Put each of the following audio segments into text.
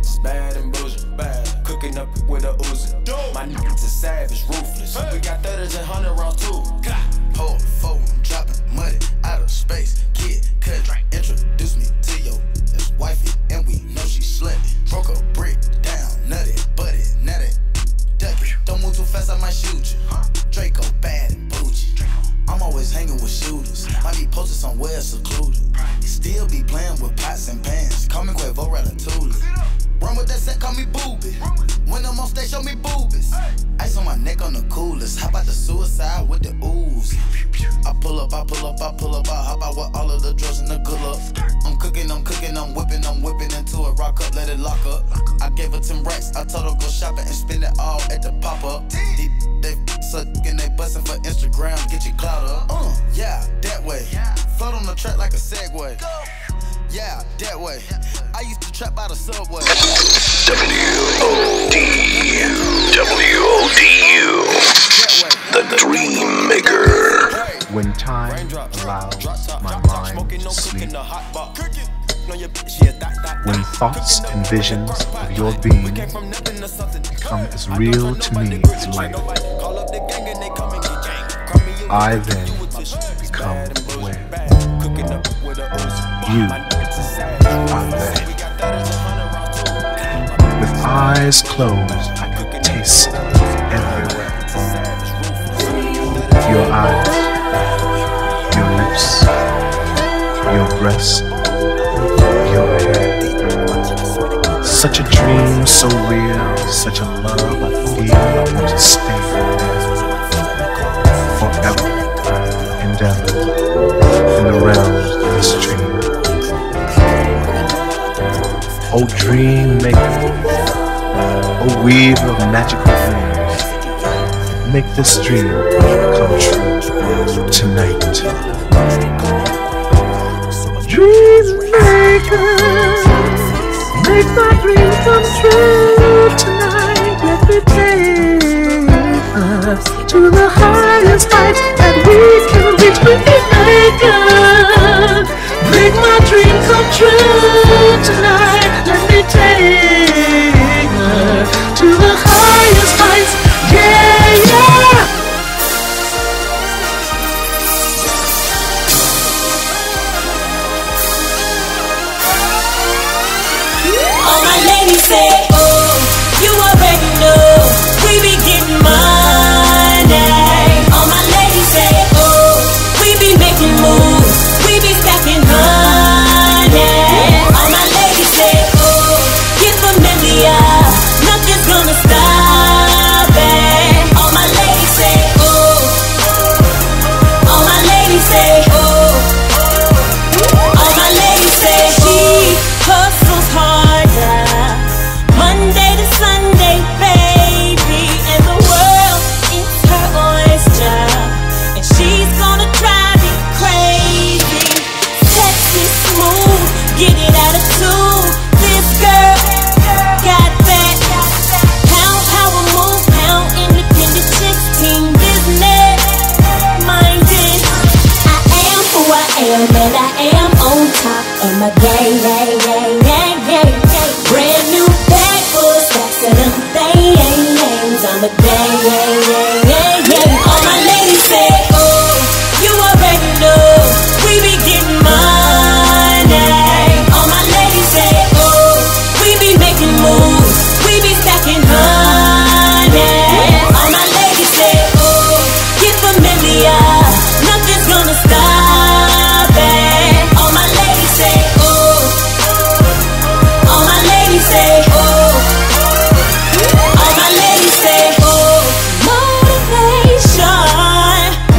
niggas bad and bougie, cooking up with a Uzi. My niggas is savage, ruthless. We got 30s and 100 rounds too. Hold phone, I'm dropping money out of space. Kid, cut, introduce me to your wifey, and we know she slutty. Broke a brick down, nutty, butty, nutty, ducky. Don't move too fast, I might shoot you. Draco bad and bougie. I'm always hanging with shooters. Might be posted somewhere secluded. Still be playing with pots and pans. Call me Quavo Ratatouille. Run with that set, call me Booby. When I'm on stage, show me boobies. Ice on my neck on the coolest. How about the suicide with the ooze? I pull up, I pull up, I pull up. I hop out with all of the drugs and the good luck. I'm cooking, I'm whipping into it. Rock up, let it lock up. I gave her 10 racks. I told her go shopping and spend it all at the pop-up. They suckin', they bustin' for Instagram. Get your clout up. Yeah, that way. Float on the track like a Segway. Yeah, that way. I used to trap by the subway. WODU, the Dream Maker. When time allows my mind to sleep, when thoughts and visions of your being become as real to me as life, I then become aware. You are there. With eyes closed, I could taste everywhere. Your eyes, your lips, your breast, your hair. Such a dream, so real, such a love I feel I want to stay forever and ever in the realms of this dream. Oh dream maker, oh weaver of magical dreams, make this dream come true tonight. Dream maker, make my dream come true tonight. Let me take us to the highest heights that we can reach. Dream maker, make my dream come true tonight. Let me take her to the highest heights. Yeah, yeah. All my ladies say, oh, you already know we be getting money. All my ladies say, oh, we be making moves, we be stacking honey. All my ladies say, oh, get familiar, nothing's gonna stop it. All my ladies say, oh, all my ladies say, oh, all my ladies say, she hustles harder, Monday to Sunday, baby, and the world is her oyster, and she's gonna drive you crazy. Sexy, smooth, get it out of tune. This girl got that pound, power move, pound, independent chicks, team business minded. I am who I am, and I am on top of my game, brand new bag full of stacks of them things. I'm a All my ladies say, oh, you already know we be getting money. All my ladies say, oh, we be making moves, we be stacking honey. All my ladies say, oh, get familiar, nothing's gonna stop it. All my ladies say, oh, all my ladies say, oh, all my ladies say, oh, motivation,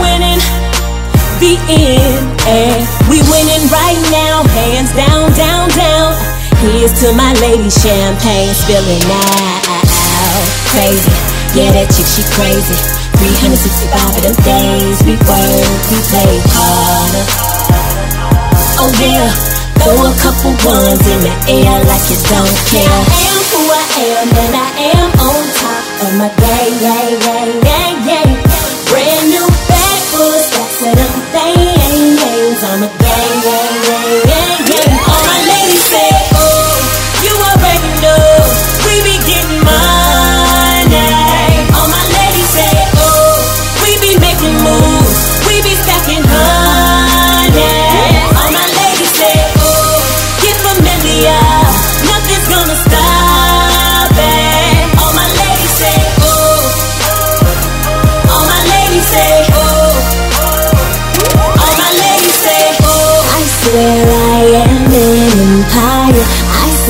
winning the end, and we winning right now, hands down, down, down. Here's to my lady, champagne spilling out. Crazy, yeah, that chick, she crazy. 365 of them days, we work, we play harder. Oh yeah, throw a couple ones in the air like you don't care. I am who I am, and I am on top of my game. Brand new bag full of stacks of them things. I'm a gang. All my ladies say, oh, you already know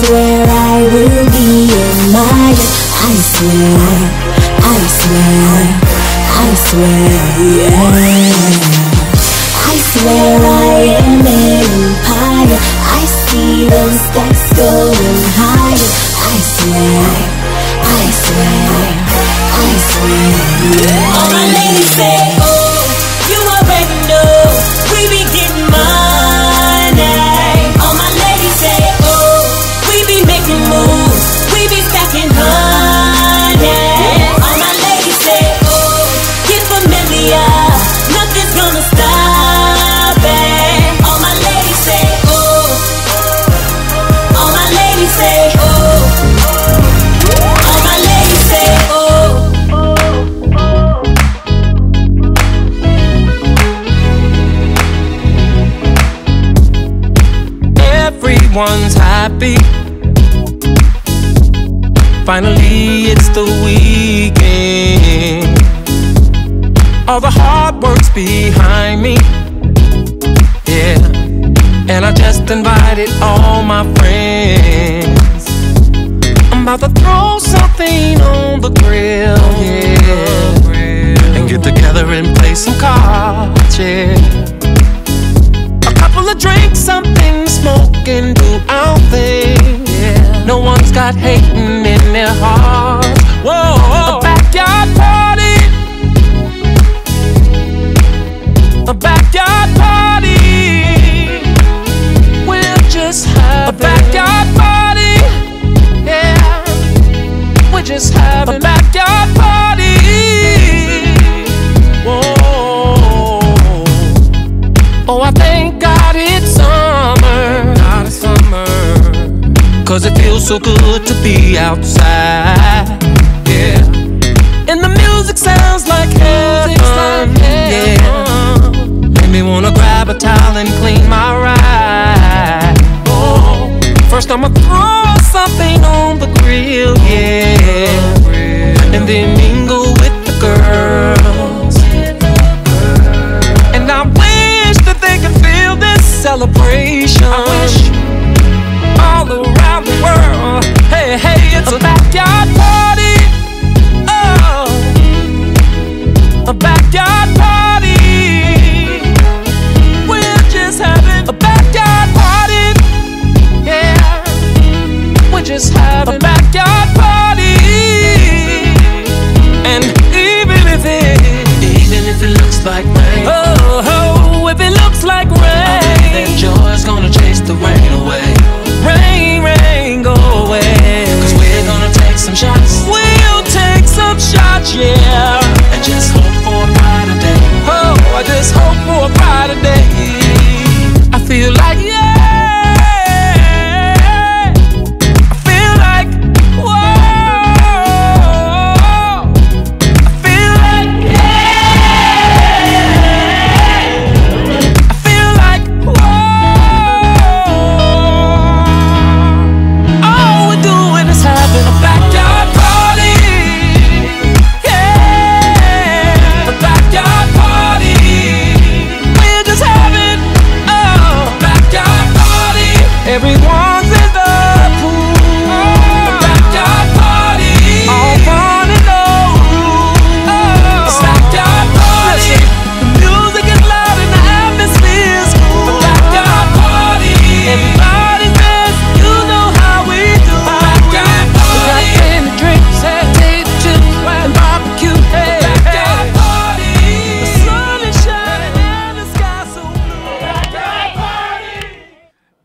swear I will be admired. I swear, I swear, I swear, yeah. I swear I am an empire. I see the stacks going higher. I swear, I swear, I swear, yeah. All my ladies say, oh, you already know we be getting money. All my ladies say, oh, we be making moves, we be stacking honey. All my ladies say, oh, get familiar, nothing's gonna stop it. All my ladies say, oh, all my ladies say, oh, all my ladies say, oh. Everyone's happy. Finally, it's the weekend. All the hard work's behind me. Yeah. And I just invited all my friends. I'm about to throw something on the grill, yeah. And get together and play some cards, yeah. A couple of drinks, something to smoke and do our thing, yeah. No one's got hating in their hearts. Whoa, a backyard party. A backyard party. We'll just have a backyard party. Yeah, we're just having a backyard party. Whoa. Oh, I thank God it's summer. God, it's summer. 'Cause it feels so good to be outside. Yeah. And the music sounds like heaven. Yeah. Made me wanna grab a towel and clean my ride. Oh, first I'ma throw something on the grill, yeah. And then mingle with the girls. And I wish that they could feel this celebration. I wish all around the world. Hey, hey, it's a backyard party. Oh, a backyard party. We're just having a backyard party. Yeah, we're just having a backyard party. And even if it looks like rain, oh, if it looks like rain, I think that joy's gonna chase the rain away. Rain, rain, go away. 'Cause we're gonna take some shots. We'll take some shots, yeah. And just hope for a brighter day. Oh, I just hope for a brighter day. I feel like, yeah. I feel like, whoa. I feel like, yeah. I feel like, whoa. All we're doing is having a backyard party. Yeah, a backyard party. We're just having a backyard party. Everyone's in the pool. A backyard party. All fun and no rules. A backyard party. The music is loud and the atmosphere's cool. A backyard party. Everybody says, you know how we do. A backyard party. We got candy, drinks, tape, chips, and barbecue. Hey, backyard party. The sun is shining and the sky's so blue. Backyard party.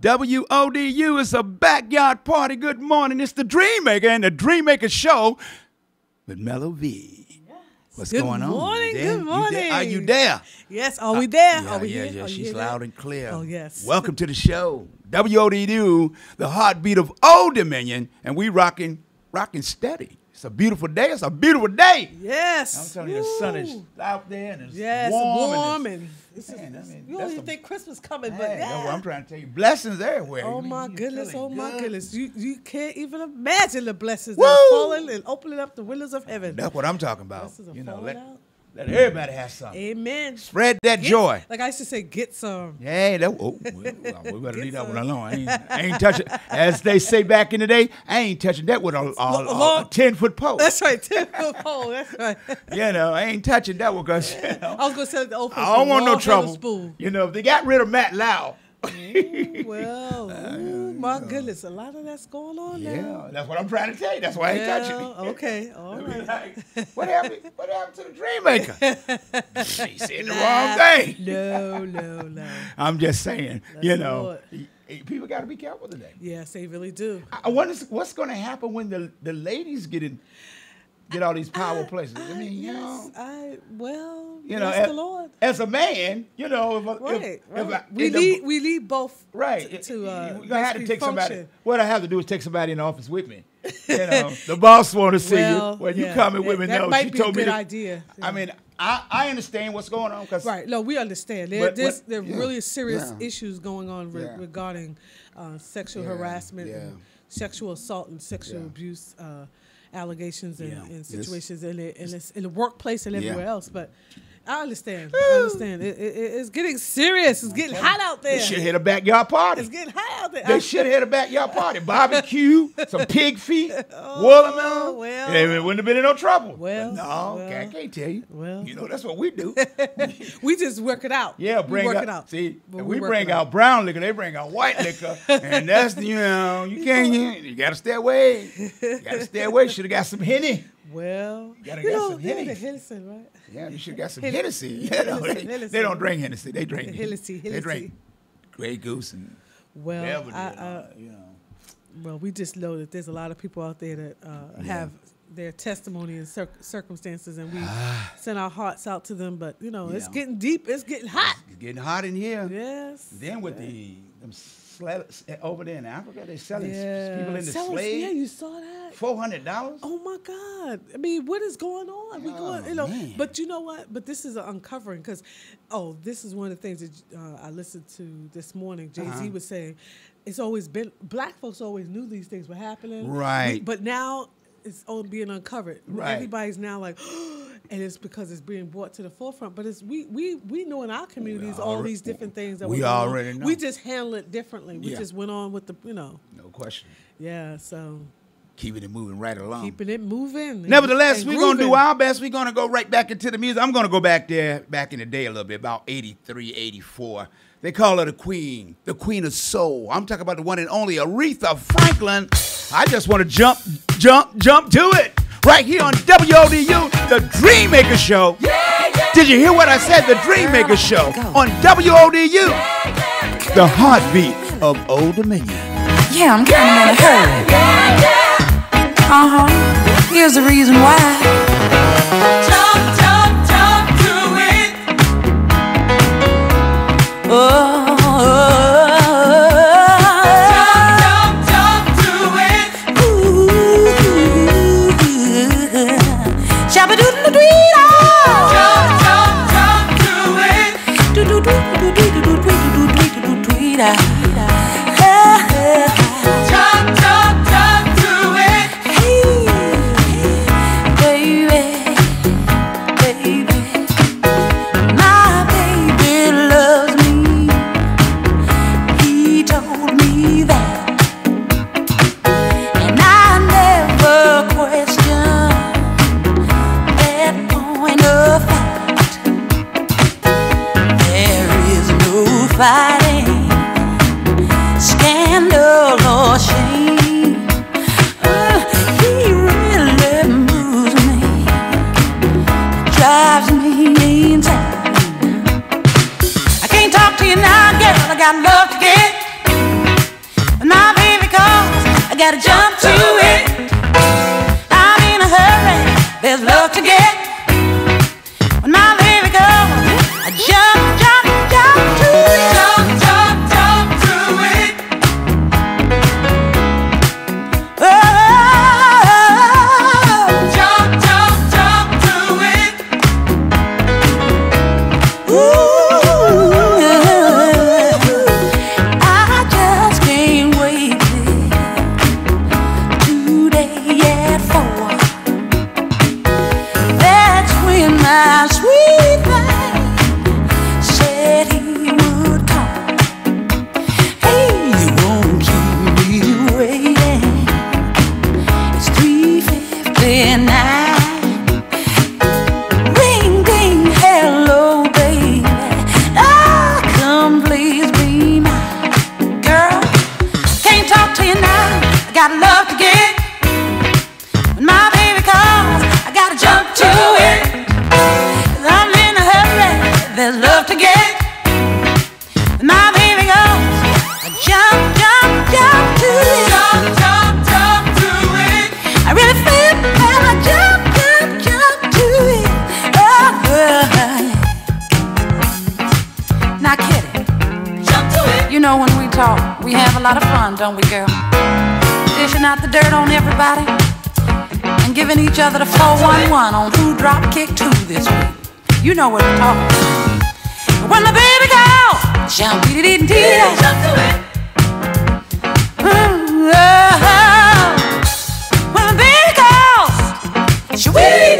WODU is a backyard party. Good morning. It's the Dream Maker and the Dream Maker Show with Melovee. What's going on? Good morning. You there? Good You morning. there? Are you there? Yes. Are we there? Yeah, Are we yeah, here? yeah. Are you She's here? loud and clear. Oh, yes. Welcome to the show. WODU, the heartbeat of Old Dominion, and we rocking steady. It's a beautiful day. It's a beautiful day. Yes. I'm telling you, the sun is Woo. out there and it's Yes, warm. and this is, Man, I mean, you don't that's even a- think Christmas coming, Hey, but that's what yeah. I'm trying to tell you. Blessings everywhere. Oh You- my you goodness! feeling Oh my good? goodness! You can't even imagine the blessings Woo. that are falling and opening up the windows of heaven. That's what I'm talking about. Blessings are You know, falling out. Let everybody have something. Amen. Spread that joy. Like I used to say, get some. Hey, we better leave that one alone. I ain't touching. As they say back in the day, I ain't touching that with a 10-foot pole. That's right, 10-foot pole. That's right. You know, I ain't touching that one because I was gonna say the old I don't want no trouble. Spoon. You know, if they got rid of Matt Lau. Well, my goodness, a lot of that's going on now. Yeah, that's what I'm trying to tell you. That's why I ain't touching it. Okay, all right. Like, what happened to the Dream Maker? She said the wrong thing. No. I'm just saying, you know, Lord. people got to be careful today. Yes, they really do. I wonder what's going to happen when the ladies get all these power places. I mean, you know. You know, the Lord. As a man, you know, we need both. Right. You're gonna have to take somebody. What I have to do is take somebody in the office with me. You know, the boss want to see you. Well, you coming with me? That No, might she be told a me. good idea. Yeah. I mean, I understand what's going on because right. No, we understand. There are really serious issues going on regarding sexual harassment, and sexual assault, and sexual abuse allegations and situations in the workplace and everywhere else. But I understand. It's getting serious. It's getting hot out there. They should hit a backyard party. It's getting hot out there. They should hit a backyard party. Barbecue, some pig feet, watermelon. Well, they wouldn't have been in no trouble. Well, I can't tell you. Well, you know, that's what we do. We just work it out. Yeah, work it out. See, we bring out brown liquor. They bring out white liquor, and that's you can't. You got to stay away. You got to stay away. Should have got some Henny. Well, you gotta get some Henny. The Hennessy, right? Yeah, you should have got some Hennessy. They don't drink Hennessy. They drink Hennessy. They drink Grey Goose and well, well, we just know that there's a lot of people out there that have their testimony and circumstances, and we send our hearts out to them. But you know, it's getting deep. It's getting hot. It's getting hot in here. Yes. Then with them over there in Africa, they're selling people into slaves. Yeah, you saw that. $400. Oh my God! I mean, what is going on? Man. But you know what? But this is an uncovering because, this is one of the things that I listened to this morning. Jay-Z was saying, it's always been black folks always knew these things were happening, right? But now it's all being uncovered. Right. Everybody's now like. And it's because it's being brought to the forefront. But we know in our communities all these different things that we already know. We just handle it differently. We just went on with the, No question. Yeah, so. Keeping it moving right along. Keeping it moving. Nevertheless, we're going to do our best. We're going to go right back into the music. I'm going to go back in the day a little bit, about 83, 84. They call her the queen of soul. I'm talking about the one and only Aretha Franklin. I just want to jump to it. Right here on WODU, the Dream Maker Show. Did you hear what I said? The Dream Maker Show on WODU, the heartbeat of Old Dominion. Yeah, I'm kind of in a hurry. Here's the reason why. Jump to it. Oh. That's when my it. When my baby calls, I gotta jump to it. 'Cause I'm in a hurry, there's love to get. When my baby goes, I jump, jump, jump to it. Jump, jump, jump to it. I really feel when I jump, jump, jump to it. Oh, yeah. Now, Kitty, Jump to it. you know when we talk, we have a lot of fun, don't we, girl? Dishing out the dirt on everybody and giving each other the 411 on who dropped kick 2 this week. You know what we're talking about. But when the baby calls, jump, dee-dee-dee-dee, Jump to it. when the baby calls, shwee,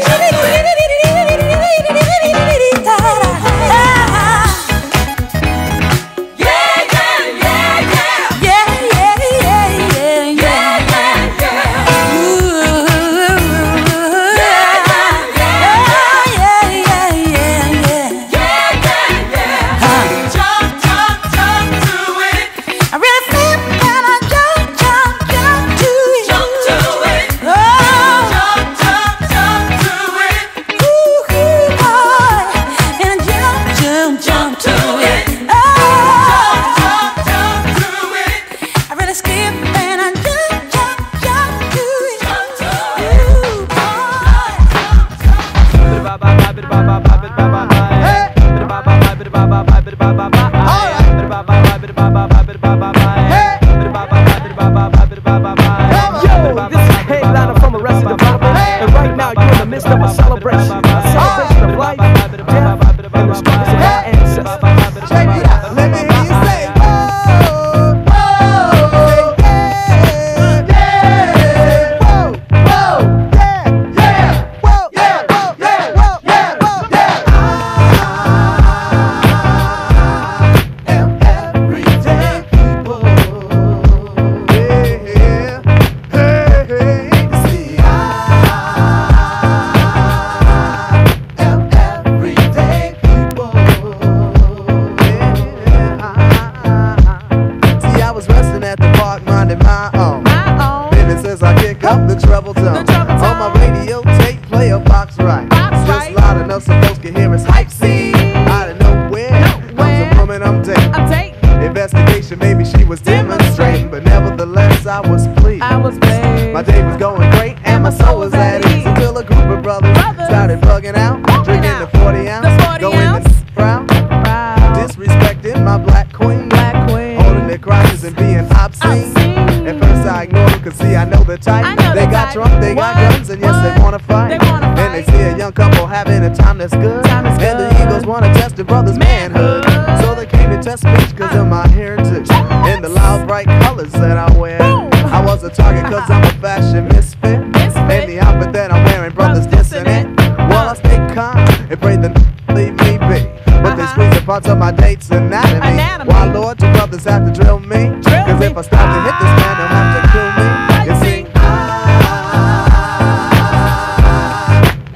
parts of my date's anatomy. Why, Lord, two brothers have to drill me? Cause if I start to hit this man, they'll have to kill me. You see, I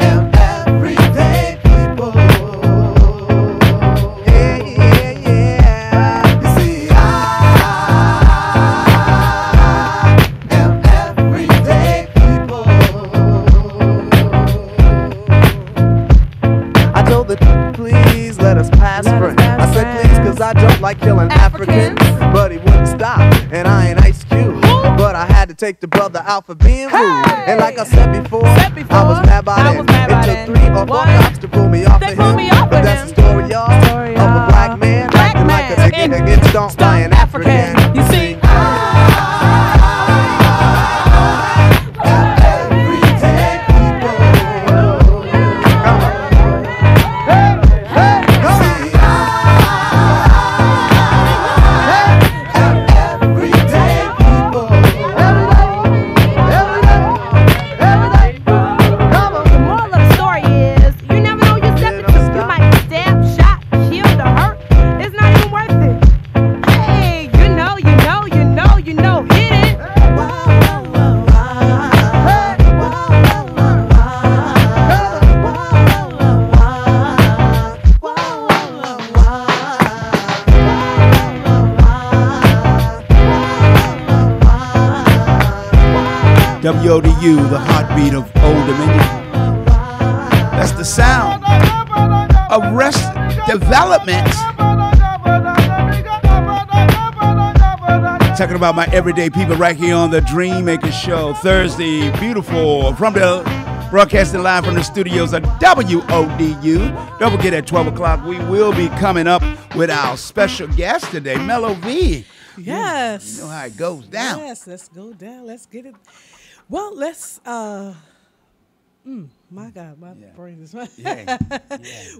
am everyday people. Yeah, yeah, yeah. You see, I am everyday people. I told the please let us pass friends. I said please cause I don't like killing Africans. But he wouldn't stop, and I ain't Ice Cube. But I had to take the brother out for being rude. And like I said before, I was mad by then. It took 3 or 4 cops to pull me off of him. But that's the story, y'all, of a black man acting like a nigga that gets stomped by an African. You see, WODU, the heartbeat of Old Dominion. That's the sound of Rest Development. Talking about my everyday people right here on the Dream Maker Show. Thursday, beautiful, from the broadcasting live from the studios of WODU. Don't forget at 12 o'clock, we will be coming up with our special guest today, Melovee. Yes. You know how it goes down. Yes, let's go down. Let's get it. Well, let's, my God, my brain is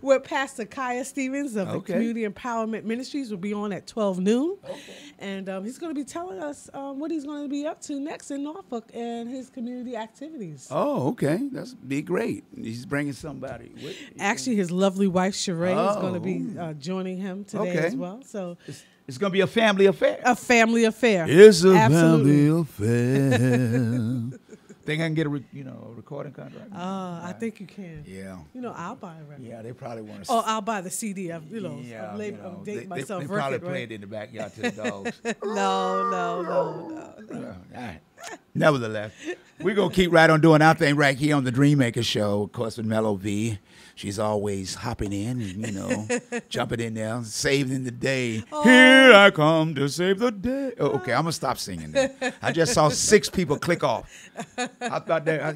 with Pastor Kaya Stevens of the Community Empowerment Ministries. Will be on at 12 noon. And he's going to be telling us what he's going to be up to next in Norfolk and his community activities. Oh, okay. That's be great. He's bringing somebody with him. Actually, his lovely wife, Sharae, is going to be joining him today as well. So it's going to be a family affair. A family affair. It's a family affair. Think I can get a recording contract? I think you can. Yeah. I'll buy a record. Yeah, they probably want to. Oh, I'll buy the CD. I'm dating myself. They probably play it in the backyard to the dogs. No. All right. Nevertheless, we're going to keep right on doing our thing right here on the Dream Maker Show, of course, with Melovee. She's always hopping in and, jumping in there, saving the day. Oh. Here I come to save the day. Oh, okay, I'm going to stop singing that. I just saw 6 people click off. I thought that, I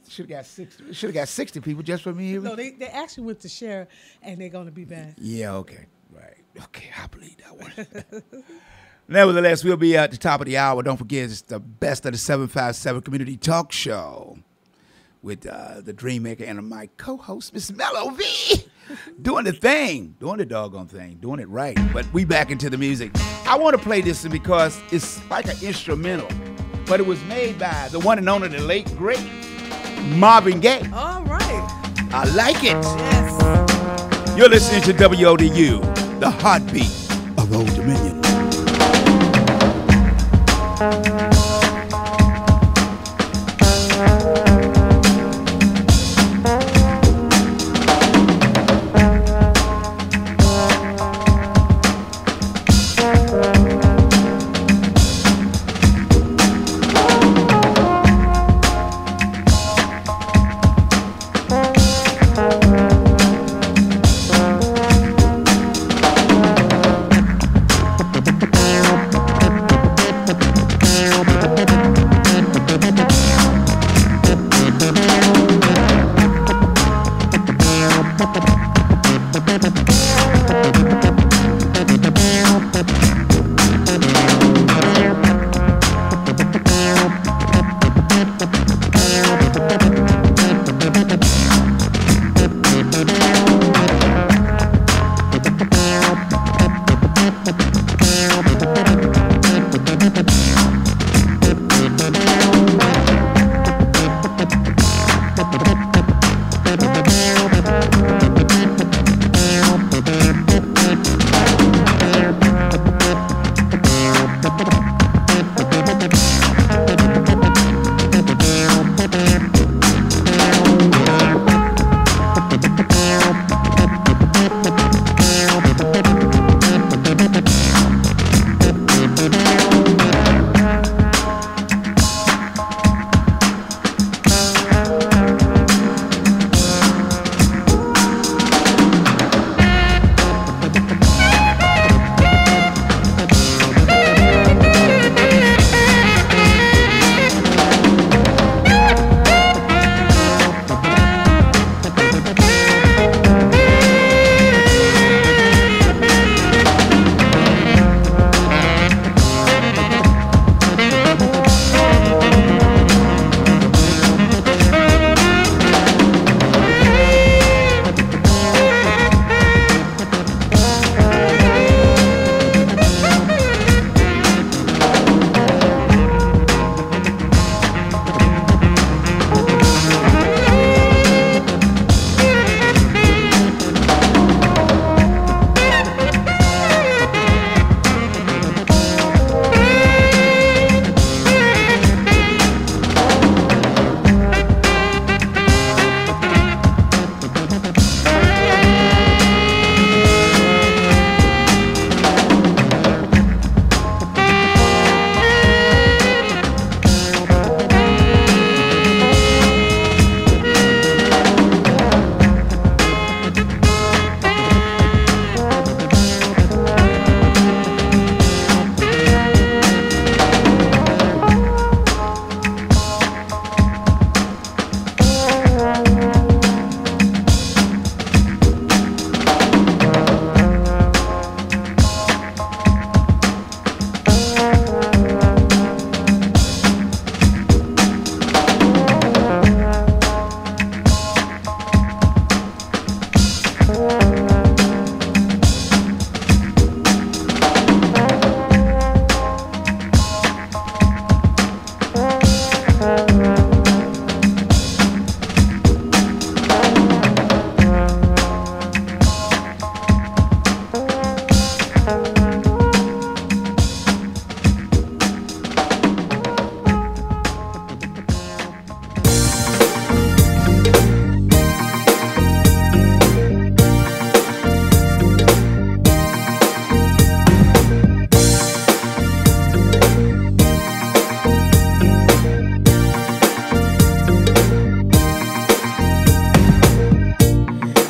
should have got 60 people just for me. No, they actually went to share, and they're going to be back. Yeah, okay. Right. Okay, I believe that one. Nevertheless, we'll be at the top of the hour. Don't forget, it's the best of the 757 Community Talk Show with the Dream Maker and my co-host, Miss Melovee, doing the thing, doing the doggone thing, doing it right. But we back into the music. I want to play this because it's like an instrumental, but it was made by the one and only, the late, great Marvin Gaye. All right. I like it. Yes. You're listening to WODU, the heartbeat of Old Dominion.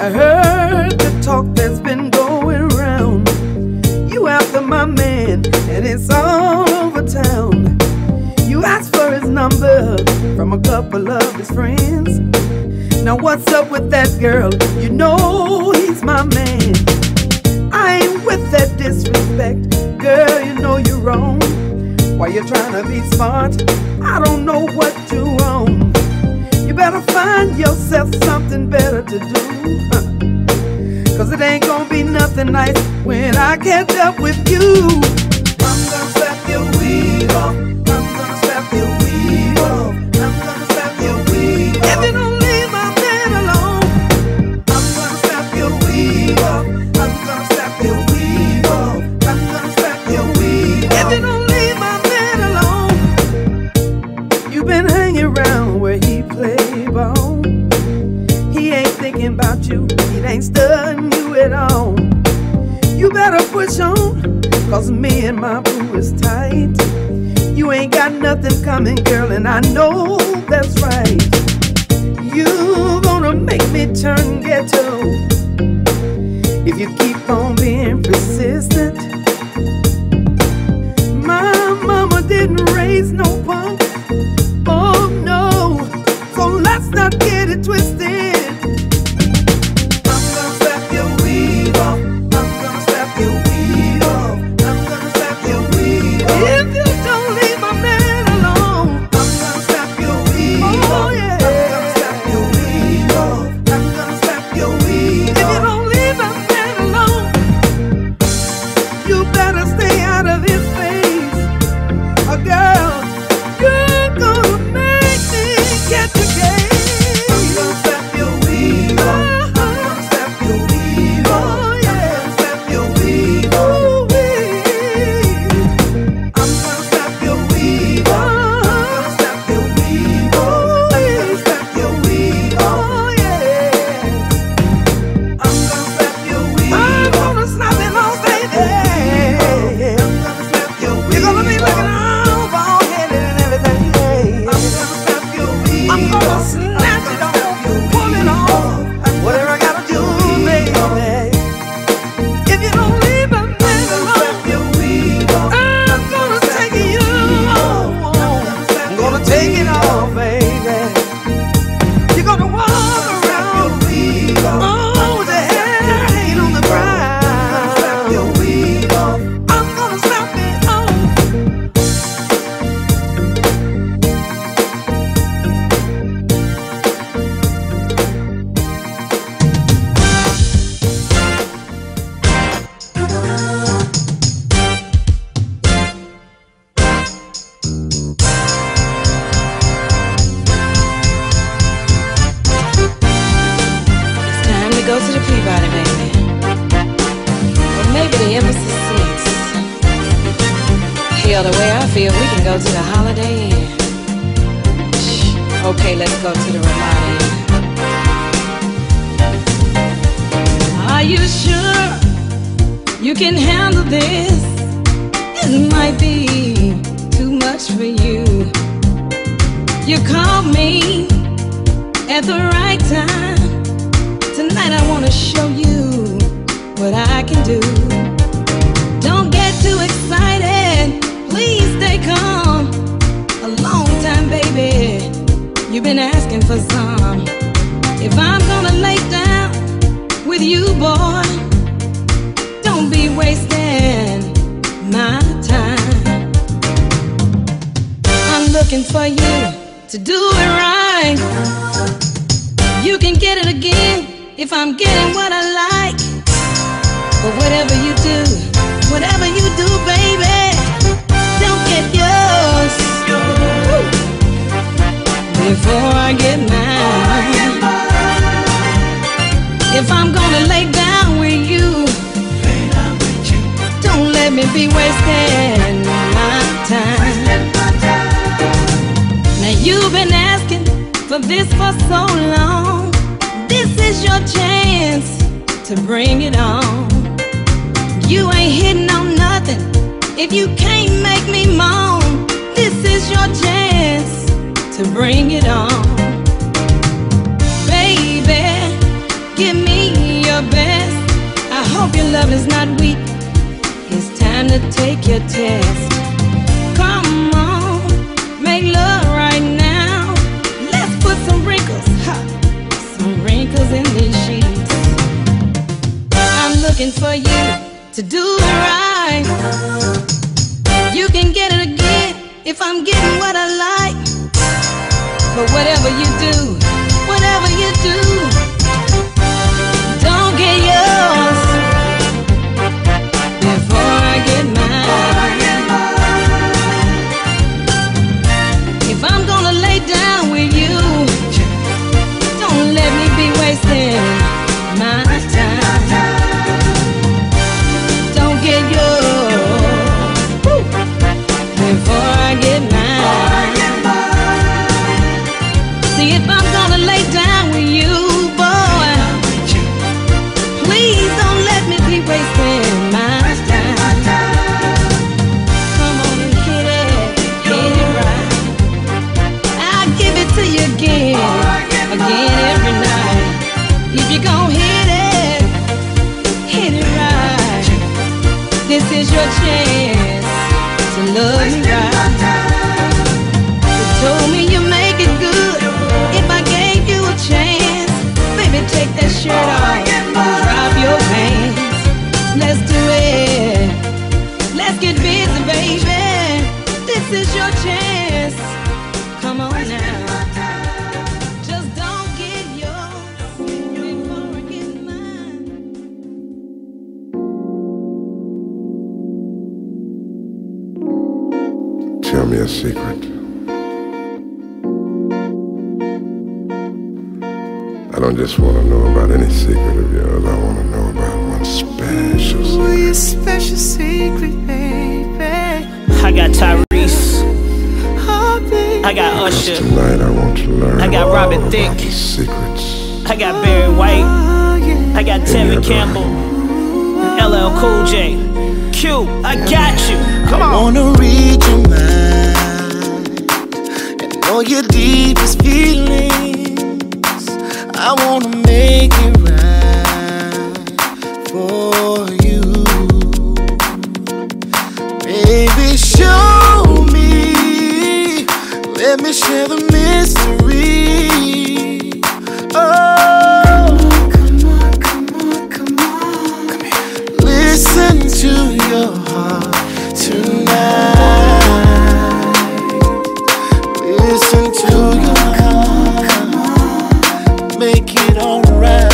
I heard the talk that's been going round. You after my man, and it's all over town. You asked for his number from a couple of his friends. Now what's up with that girl? You know he's my man. I ain't with that disrespect. Girl, you know you're wrong. Why you trying to be smart? I don't know what you want. You better find yourself something better to do. Cause it ain't gonna be nothing nice when I catch up with you. I'm gonna slap your weave off. I'm gonna slap your weave off. I'm gonna slap your weave off. If you don't leave my man alone, I'm gonna slap your weave off. I'm gonna slap your weave off. I'm gonna slap your weave off. If you don't leave my man alone, you've been hanging around where he play ball. He ain't thinking about you. He ain't studying you at all. You better push on, cause me and my boo is tight. You ain't got nothing coming, girl, and I know that's right. You gonna make me turn ghetto if you keep on being persistent. My mama didn't raise no punk. Oh no, so let's not get it twisted. If you can't make me moan, this is your chance to bring it on. Baby, give me love is not weak. It's time to take your test. Come on, make love right now. Let's put some wrinkles in these sheets. I'm looking for you to do it right. You can get it again if I'm getting what I like. But whatever you do, don't get yours before I get mine. If I'm gonna lay down with you, don't let me be wasting my time. Don't get yours before I get mine. See, if I'm gonna lay down with you, boy, please don't let me be wasting my time. Come on and hit it right. I'll give it to you again every night. If you're gonna hit it right. This is your chance to love me right. You told me you make it good if I gave you a chance. Baby, take that shirt off, drop your pants. Let's do it. Let's get busy, baby. This is your chance. Come on now. Just don't get yours before I get mine. Tell me a secret. I don't just want to know about any secret of yours. I want to know about one special secret. Your special secret, baby. I got Tyrese. Oh, baby. I got Usher. Tonight I want to learn. I got Robin Thicke. The secrets. I got Barry White. I got Tevin Campbell. LL Cool J. Q, I got you. Come on. I wanna read your mind and know your deepest feelings. I wanna make it right for you. Baby, show me. Let me share the mystery. Oh, come on, come on, come on. Come here. Listen to your heart tonight. Listen to your heart. Make it alright.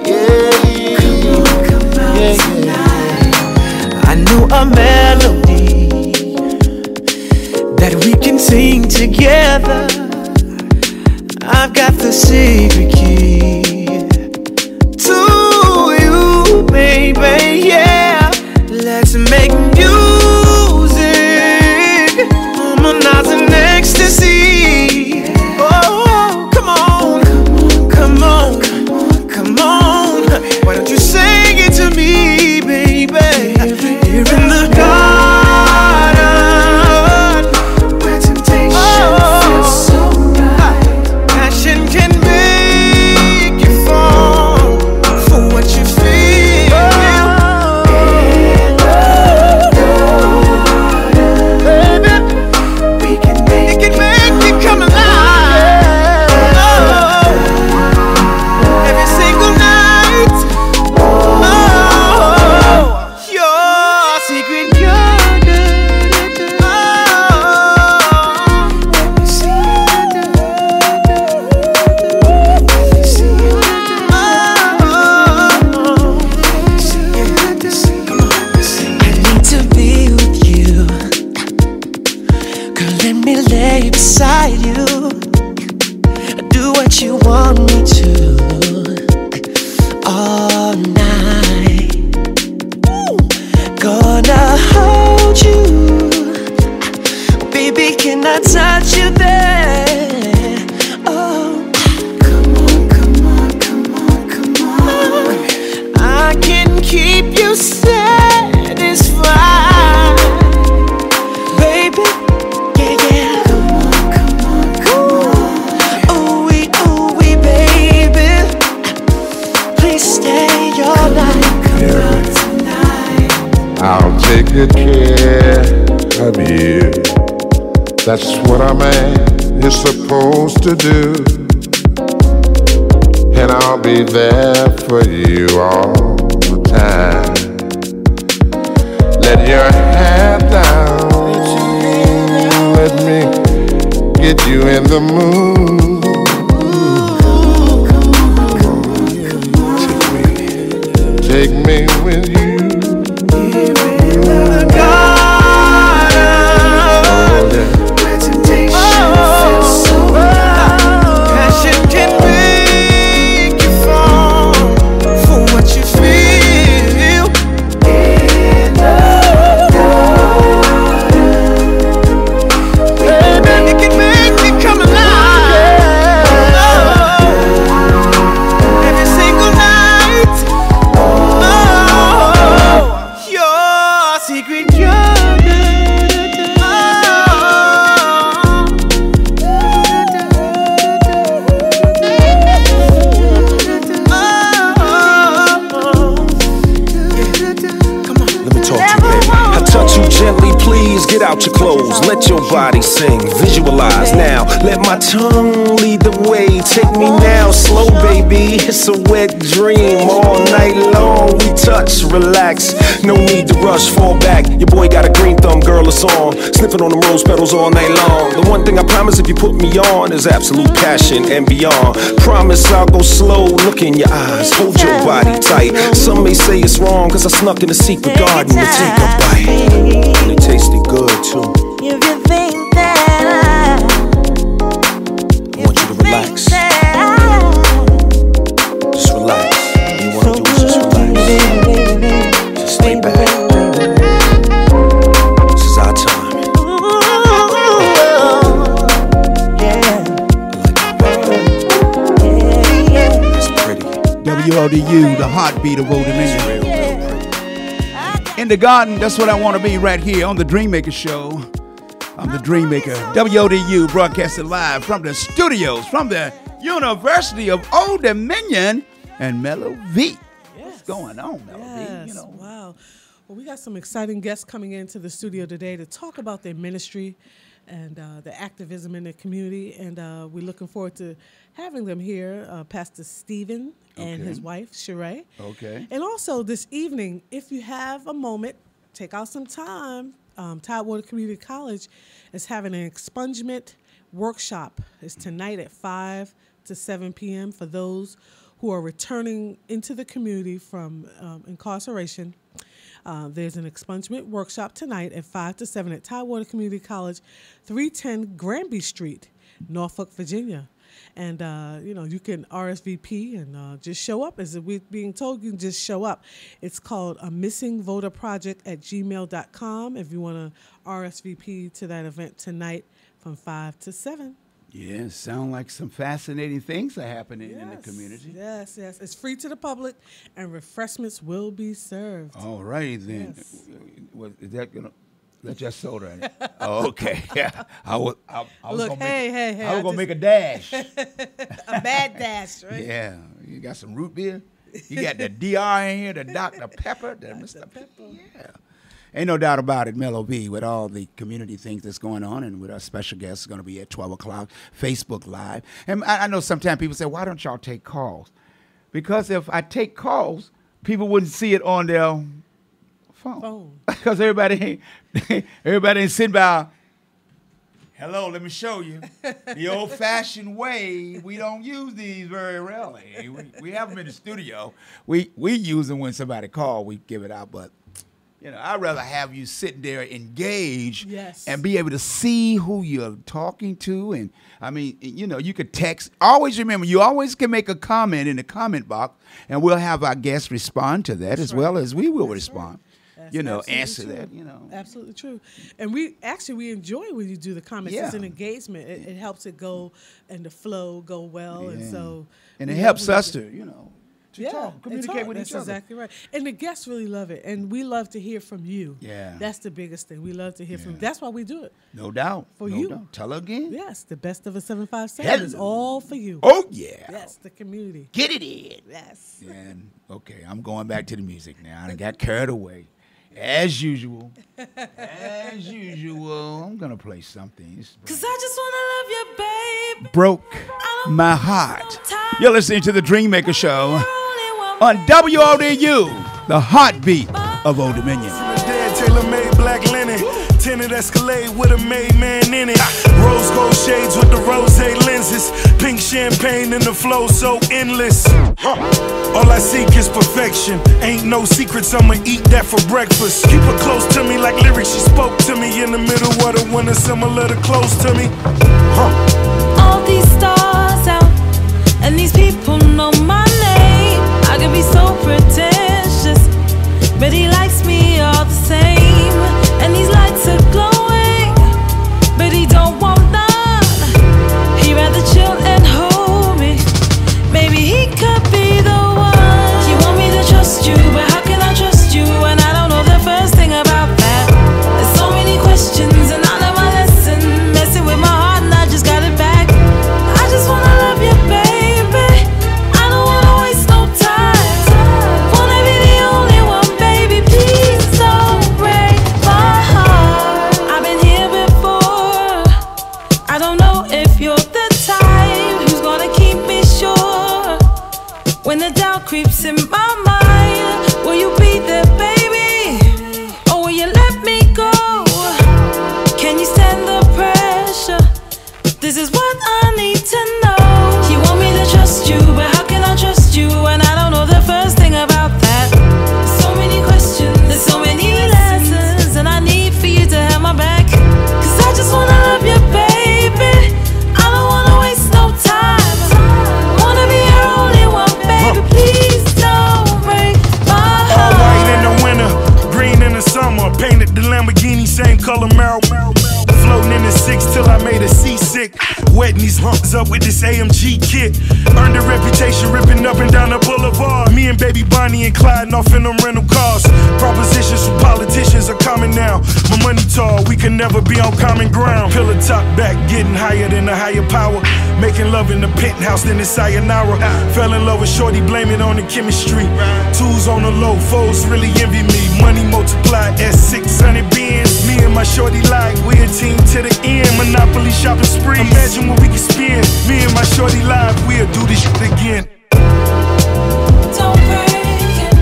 Yeah, I know a melody that we can sing together. I've got the secret key to you, baby. Yeah, let's make music, harmonizing ecstasy. Oh, come on, come on, come on. Why don't you sing it to me, baby? Here in the garden, where temptation feels so right. Passion can make you fall for what you feel. Baby, we can make it come alive. Every single night. Your secret garden. Let me see. I need to be with you. Girl, let me lay beside you. Do what you want me to all night. Gonna hold you, baby. Can I touch you there? Oh, come on, come on, come on, come on. I can keep you satisfied, baby. Yeah, yeah. Come on, come on, come on. Ooh, wee, baby. Please stay. take good care of you. That's what a man is supposed to do. And I'll be there for you all the time. Let your hair down. Let me get you in the mood. Take me with you. The garden, where temptation feels so right. Passion can make you fall for what you feel. In the garden, baby, it can make me come alive. Oh, every single night. Your secret garden. Let me talk to you, baby. I touch you gently, please get out your clothes. Let your body sing, visualize now. Let my tongue lead the way. Take me now, slow, baby. It's a wet dream all night long. We touch, relax, no need to rush, fall back. Your boy got a green thumb, girl, it's on. Sniffing on them rose petals all night long. The one thing I promise if you put me on is absolute passion and beyond. Promise I'll go slow, look in your eyes, hold your body tight. Some may say it's wrong, cause I snuck in the secret garden to take a bite. And it tasted good too. If you think that I want you to relax. Just relax. All you wanna do is just relax. Just lay back. This is our time. It's pretty. WODU, the heartbeat of Old Dominion. In the garden, that's what I want to be right here on the Dreammaker Show. I'm the Dreammaker. WODU broadcasted live from the studios, from the University of Old Dominion and Melovee. Yes. What's going on, Melovee? Yes. You know. Wow. Well, we got some exciting guests coming into the studio today to talk about their ministry and the activism in the community. And we're looking forward to having them here, Pastor Stephen and his wife, Sharae. Okay. And also this evening, if you have a moment, take out some time. Tidewater Community College is having an expungement workshop. It's tonight at 5 to 7 p.m. for those who are returning into the community from incarceration. There's an expungement workshop tonight at 5 to 7 at Tidewater Community College, 310 Granby Street, Norfolk, Virginia. And, you can RSVP and just show up. As we're being told, you can just show up. It's called a missingvoterproject@gmail.com if you want to RSVP to that event tonight from 5 to 7. Yeah, sound like some fascinating things are happening in the community. Yes. It's free to the public, and refreshments will be served. All righty then. Yes. Is that gonna? That's just soda in it. Oh, okay. Yeah. I was Look, gonna hey. I was gonna make a dash. A bad dash, right? Yeah. You got some root beer. You got the DR in here, the Dr. Pepper, the Mr. Pepper. Yeah. Ain't no doubt about it, Melovee, with all the community things that's going on, and with our special guests going to be at 12 o'clock, Facebook Live. And I know sometimes people say, why don't y'all take calls? Because if I take calls, people wouldn't see it on their phone. Because everybody ain't sitting by, hello, let me show you. The old-fashioned way, we don't use these very rarely. We have them in the studio. We use them when somebody calls, we give it out, but I'd rather have you sitting there engaged and be able to see who you're talking to. And, I mean, you could text. Always remember, you always can make a comment in the comment box, and we'll have our guests respond to that as well as we will respond. Answer true. that, Absolutely true. And we enjoy when you do the comments. Yeah. It's an engagement. It helps it go and the flow go well. Yeah. And so. And it helps us to talk, communicate with That's each other. exactly right. And the guests really love it. And we love to hear from you. Yeah. That's the biggest thing. We love to hear from you. That's why we do it. No doubt. For no you. Doubt. Tell her again. Yes. The best of a 757 is all for you. Oh, yeah. Yes. The community. Get it in. Yes. And, okay, I'm going back to the music now. I got carried away. As usual, I'm gonna play something. Cause I just wanna love you, babe. Broke my heart. You're listening to the Dreammaker Show on WODU, the heartbeat of Old Dominion. Tailor-made black linen, tinted Escalade with a made man in it. Rose gold shades with the rose lenses, pink champagne and the flow so endless. All I seek is perfection. Ain't no secrets, I'ma eat that for breakfast. Keep her close to me like lyrics she spoke to me in the middle of the winter, similar to close to me. All these stars out, and these people know my name. I can be so pretentious, but he likes me all the same. And these lights are glowing, but he don't want none. He'd rather chill and hold me. Maybe he could be the one. You want me to trust you, but how can I trust you when I don't know the first thing about that? There's so many questions and I learned my lesson. Messing with my heart and I just got it back. I just wanna love you, baby. I don't wanna waste no time. Wanna be the only one, baby. Please don't break my heart. I've been here before. I don't know if you're the type who's gonna keep me sure. When the doubt creeps in my mind, will you be there, baby? Or will you let me go? Can you stand the pressure? This is what I need to know. You want me to trust you, but how can I trust you when I don't know the first thing about that? There's so many questions, there's so many lessons, and I need for you to have my back. Cause I just wanna love you, baby. I don't wanna waste no time. Wanna be your only one, baby. Please don't break my heart. All white in the winter, green in the summer. Painted the Lamborghini, same color marijuana. Floating in the six till I made her seasick. Wetting these humps up with this AMG kit. Earned a reputation ripping up and down the boulevard. Me and baby Bonnie and Clyde off in them rental cars. Propositions from politicians are coming now. My money tall, we can never be on common ground. Pillar top back, getting higher than a higher power. Making love in the penthouse, then it's sayonara. Fell in love with shorty, blame it on the chemistry. Tools on the low, foes really envy me. Money multiplied, S600 Benz. Me and my shorty like, we a team to the end. Monopoly shopping spree. Imagine what we can spend. Me and my shorty live, we'll do this shit again. Don't break it.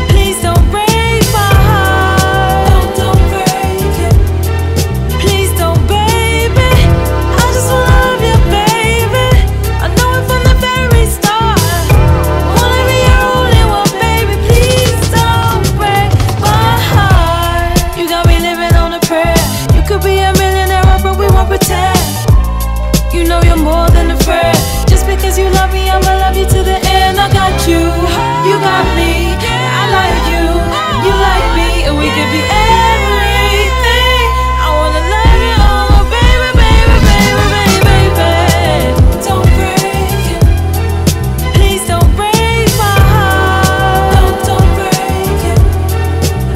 Please don't break my heart. Don't break it. Please don't, baby. I just wanna love you, baby. I know it from the very start. Wanna be your only one, baby. Please don't break my heart. You got me living on a prayer. You could be a millionaire, but we won't pretend. You know you're more than a friend. Just because you love me, I'ma love you to the end. I got you, you got me. I like you, you like me, and we could be everything. I wanna love you, oh baby, baby, baby, baby, baby. Don't break it. Please don't break my heart. Don't break it.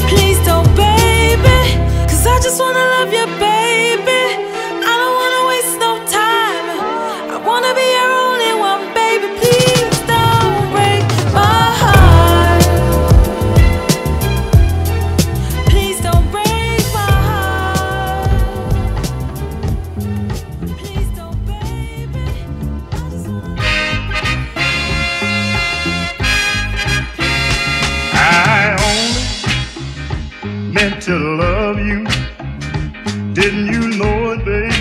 Please don't, baby. Cause I just wanna love you, baby. I don't wanna waste no time. I wanna be your only one, baby. Please don't break my heart. Please don't break my heart. Please don't, baby. I just wanna. I only meant to love you. Didn't you know it, baby?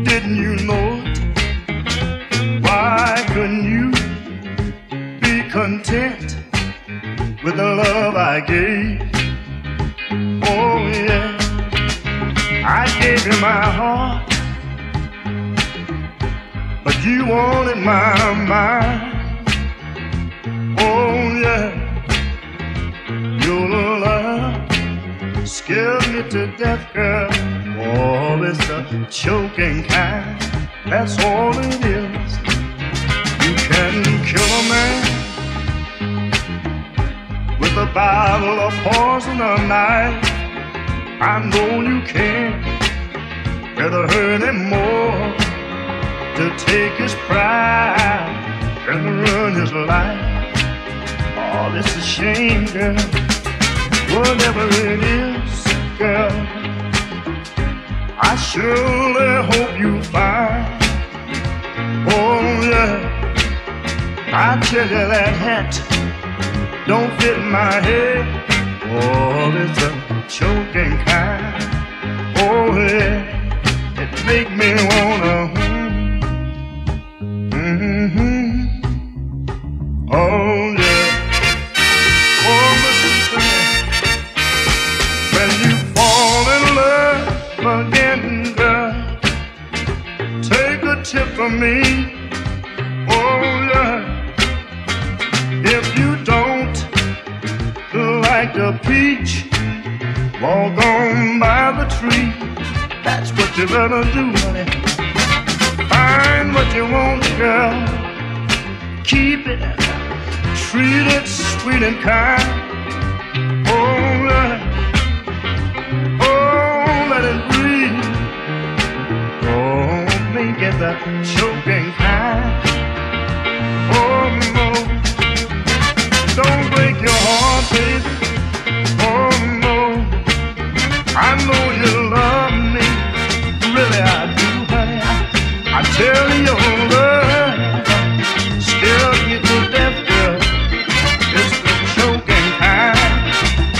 Didn't you know it? Why couldn't you be content with the love I gave? Oh yeah, I gave you my heart, but you wanted my mind. Oh yeah, your love scared me to death, girl. Oh, it's a choking kind, that's all it is. You can kill a man with a bottle of poison or knife. I know you can. Better hurt him more to take his pride and ruin his life. Oh, it's a shame, girl. whatever it is, girl, I surely hope you find. Oh yeah, I tell you that hat don't fit my head. Oh, it's a choking kind. Oh yeah, it make me wanna. Oh yeah. Oh, listen to me. When you fall in love again, girl, take a tip from me. Oh yeah. If you don't like a peach, walk on by the tree. That's what you better do, honey. Find what you want, girl. Keep it. Treat it sweet and kind. Oh, let it breathe. Oh, make it the choking kind. Oh, no. Don't break your heart, baby. Oh, no. I know you love me. Really, I do, honey. I tell you, love scared you to death, girl.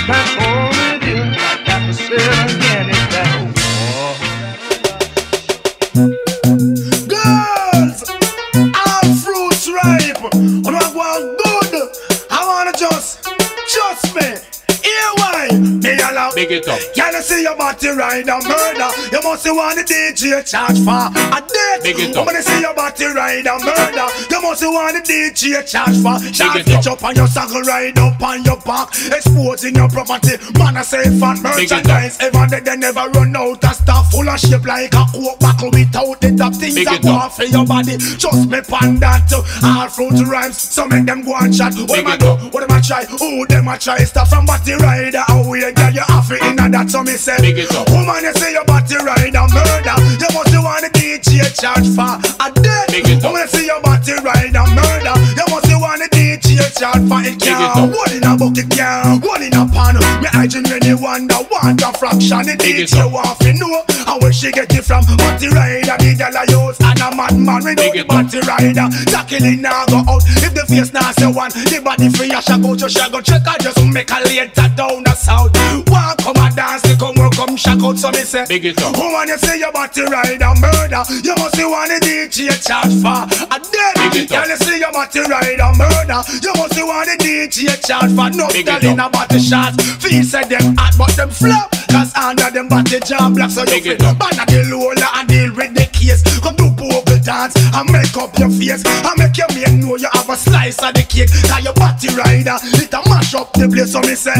That's all it is. I got to say it again. It's that girls, all fruits ripe. When I want good, I wanna just me. Here why? Me allow. Big it up. Can you see your body ride a murder? You must want the DJ charge for a date. Big it up. When you see your body ride a murder, you must want the DJ charge for. Shot it up on your saddle, ride up on your back, exposing your property. Man, I say fat merchandise. Ever they never run out of stuff full of shape like a coke buckle without the top things that go off for your body. Trust me, pan that. All fruit rhymes, so make them go and chat. What am I do? What am I try? Who them I try? Stuff from body rider. Away, girl, you have it in that. So me say, woman, you say your body rider murder. You must want the DJ charge for a dead. Woman, you say your body rider murder. You must want the DJ charge for it. One in a bucket, one in a pan. Me I genuinely wonder what a fraction the DJ want to know. How where she get it from? Body rider, the girl I use, and a madman without the body rider. Tackling now go out. If the face now say one, the body free, I shall go to Chicago. Check out just make a later down the south. One come a dance, they come work, come shack out. So me say, woman, you say your body rider murder. You must be want the DJ charge for a dead. Girl, you say your body rider murder. You must be want the DJ charge for no girl in a body shots. Feel say them hot, but them flop. Cause under them body jam black. So you feel ban at the lola and deal with the case. Come do vocal dance and make up your face. And make your man know you have a slice of the cake. Cause your body rider, it a mash up the place. So me say,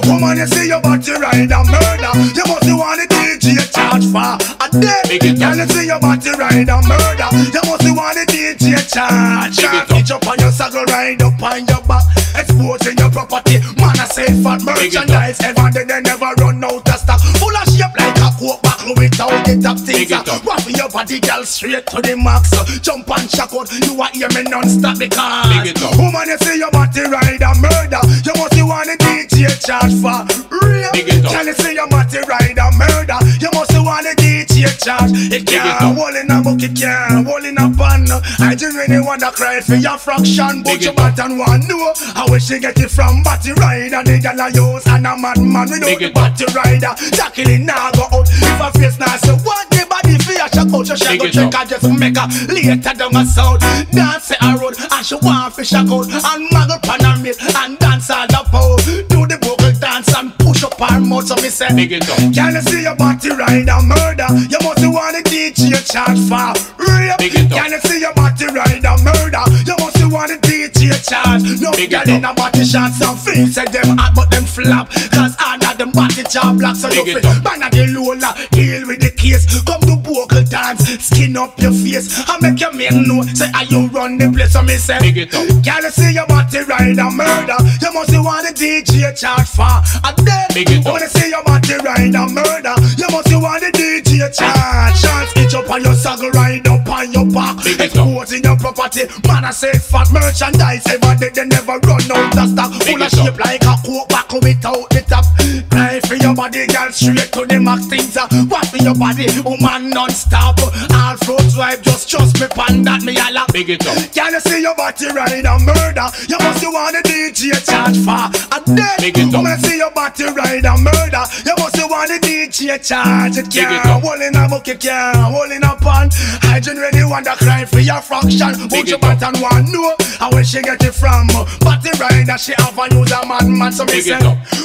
woman, you say your body rider murder. You must want the DJ charge for a dead. Girl, you say your body rider murder. You must want the DJ charge. Reach up on your saddle, ride up on your back, exposing your property. Man, I say fat merchandise. Ever they never run out of stock. Full of shape like a coke buckle without the top things. Wrap your body, girl, straight to the max. Jump and shock out. You are hear me non-stop because woman, you say your body rider murder. You must want the DJ charge for real. Can you say your body rider murder? You must want the DJ charge. It can't hold in a bucket, can't hold in a pan. I just really wanna cry for your fraction, but your button one know. I wish you get it from body rider. The girl I use and a madman without the body rider. Jacqueline now go out. If a face now say what the body for your shack out. Your shack out check and just make her later down a sound. Dance a road and she want for shack out. And muggle pan her mate and dance all the pole. Do the vocal dance and push up her mouth. So me say, can you see your body rider murder? You must want the DJ charge for real. Can you see your body rider murder? You must want the DJ charge. No girl in a body shots and feel say them hot but them flap. Cause under them body job black. So you feel bang at the lola, deal with the case. Come to vocal dance, skin up your face and make your men know. Say how you run the place. So me say, can you see your body rider murder? You must want the DJ charge for a dead. When you see your body rider murder, you must want the DJ charge. Chance itch up on your saddle, ride up on on your back. Exposed in your property. Man, I say fat merchandise. Ever did they never run out of stock. Full of shape like a coke back without the top. Cry for your body, girl, straight to the max things. What for your body, woman non-stop. All fruits ripe, just trust me, pan that me a lock. Big it up. Can you see your body ride a murder? You must want the DJ charge for a dead. Big it up. When I see your body ride a murder, you must want the DJ charge. It can't hold in a bucket, can't hold in a pan. Hygiene ready, want to cry for your fraction. Put your button one, no. I where she get it from. Body rider, she have a use a man, so me say,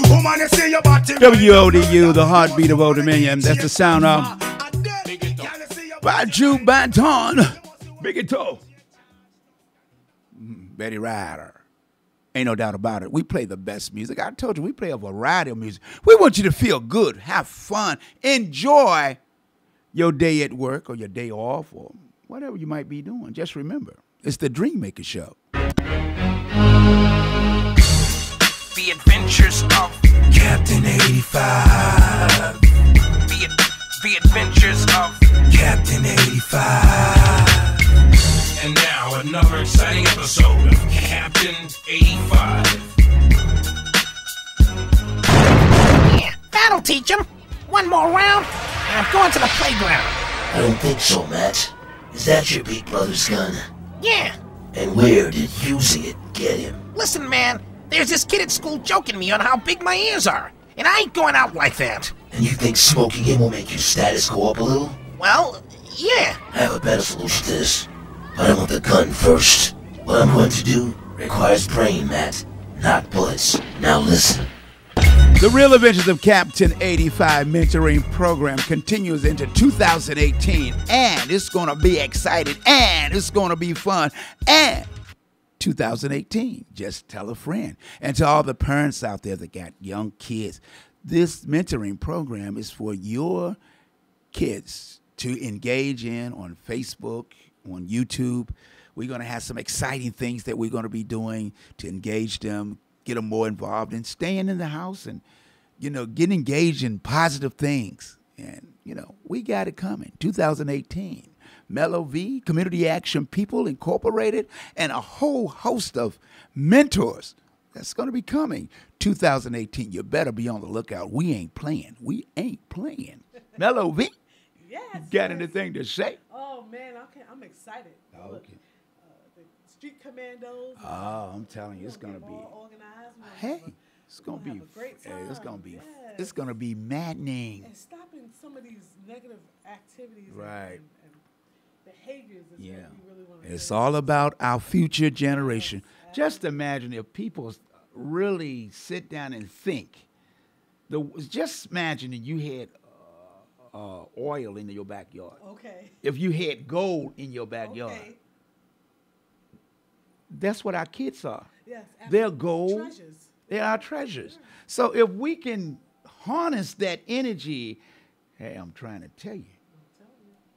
woman, you see your body. WODU, the heartbeat of Old Dominion. That's the sound of Baju Banton. Big it toe. Betty Ryder. Ain't no doubt about it. We play the best music. I told you, we play a variety of music. We want you to feel good, have fun, enjoy your day at work or your day off or whatever you might be doing. Just remember, it's the Dream Maker Show. The Adventures of Captain 85. The Adventures of Captain 85. And now another exciting episode of Captain 85. Yeah, that'll teach him. One more round, and I'm going to the playground. I don't think so, Matt. Is that your big brother's gun? Yeah. And where did using it get him? Listen, man, there's this kid at school joking me on how big my ears are, and I ain't going out like that. And you think smoking him will make your status go up a little? Well, yeah. I have a better solution to this. But I want the gun first. What I'm going to do requires brain, Matt, not bullets. Now listen. The Real Adventures of Captain 85 mentoring program continues into 2018, and it's going to be exciting, and it's going to be fun, and 2018, just tell a friend. And to all the parents out there that got young kids, this mentoring program is for your kids to engage in on Facebook, on YouTube. We're going to have some exciting things that we're going to be doing to engage them, get them more involved in staying in the house and, you know, get engaged in positive things. And, you know, we got it coming. 2018. Melovee, Community Action People Incorporated, and a whole host of mentors that's going to be coming 2018. You better be on the lookout. We ain't playing. We ain't playing. Melovee? Yes. Got anything to say? Oh, man, I'm excited. Oh, okay. The street commandos. Oh, I'm telling you, it's going to be. Hey, it's going to be. It's going to be. It's going to be maddening. And stopping some of these negative activities. Right. And behaviors is what we really want to do. It's all about our future generation. Yes, just imagine if people really sit down and think. Just imagine that you had oil in your backyard. Okay. If you had gold in your backyard. Okay. That's what our kids are. Yes, they're gold. Treasures. They're our treasures. Yeah. So if we can harness that energy, hey, I'm trying to tell you.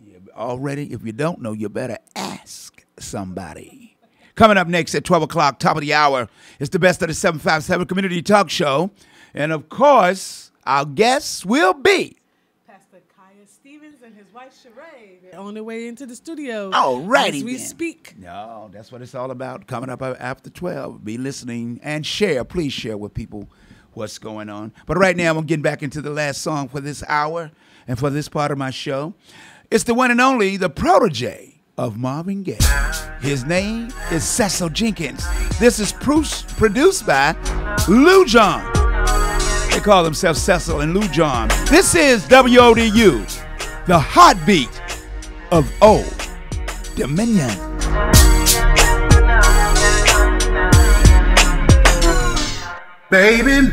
Yeah, already, if you don't know, you better ask somebody. Coming up next at 12 o'clock, top of the hour, it's the Best of the 757 Community Talk Show. And, of course, our guests will be and his wife Sharae. They're on their way into the studio. Alrighty, as we speak. No, that's what it's all about. Coming up after 12. Be listening and share. Please share with people what's going on. But right now, I'm getting back into the last song for this hour and for this part of my show. It's the one and only, the protege of Marvin Gaye. His name is Cecil Jenkins. This is produced by Lou John. They call themselves Cecil and Lou John. This is WODU. The heartbeat of Old Dominion. Baby,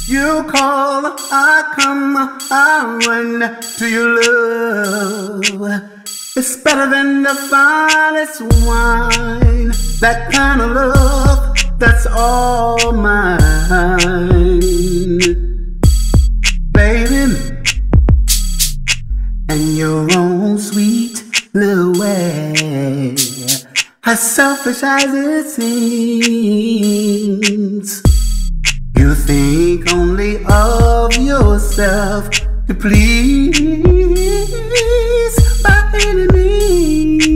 you call, I come, I run to your love. It's better than the finest wine. That kind of love, that's all mine. Baby, and your own sweet little way, as selfish as it seems, you think only of yourself to please by any means.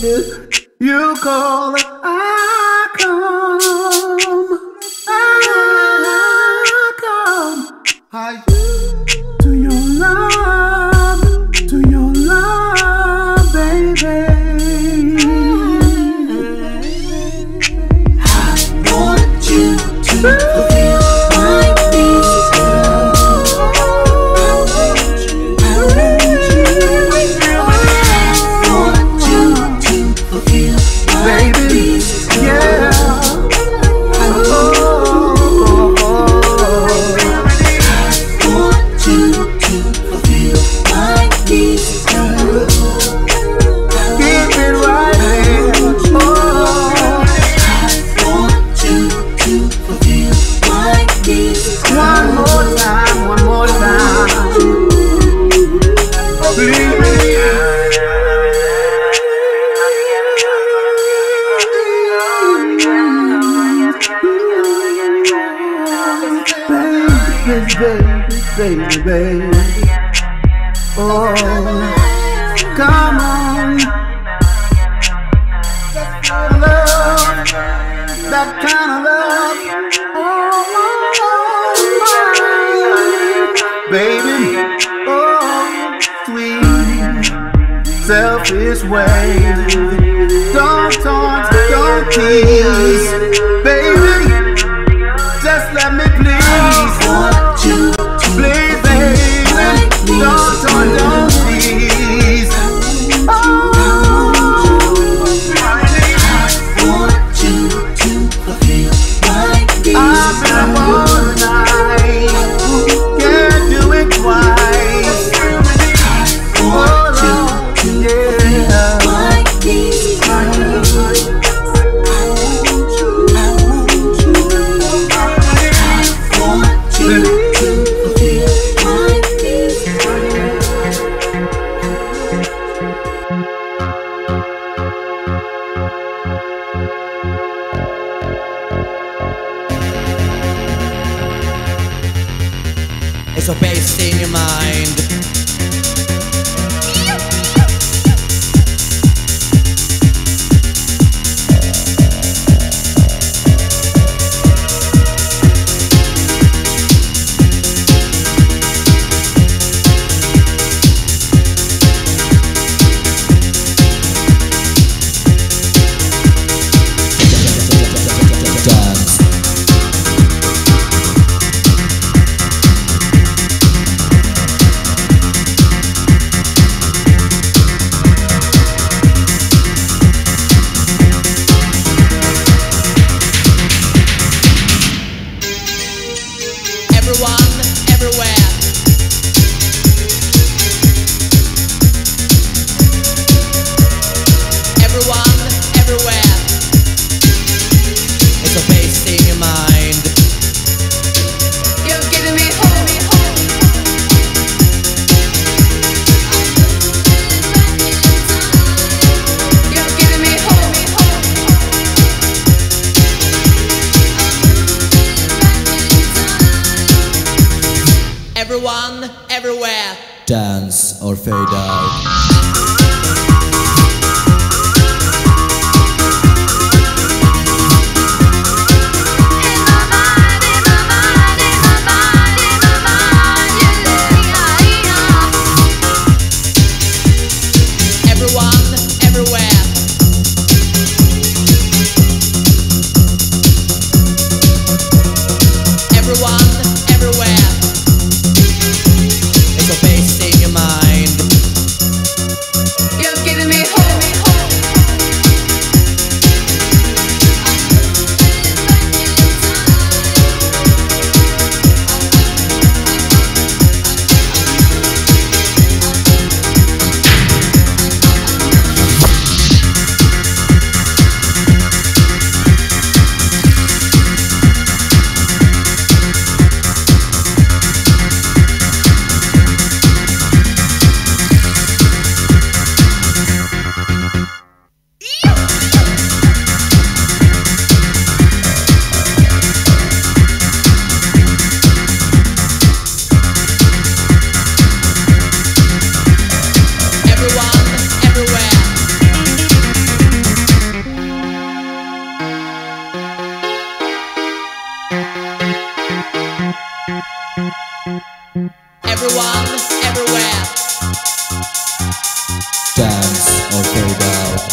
baby. You call, I come. I come to your love, baby. I want you to feel my peace. Baby, yeah. Baby, oh, come on, love, that kind of love, oh, baby, oh, sweet, selfish way, don't taunt, don't tease, baby, just let me please. I want you. Please, baby, don't tease. Oh, I want you to fulfill my needs. I've been up all night, can't do it twice. I want you to fulfill my needs. It's a bass in your mind. Everyone, everywhere. Dance or fade out. It's a bass in your mind. or fade out.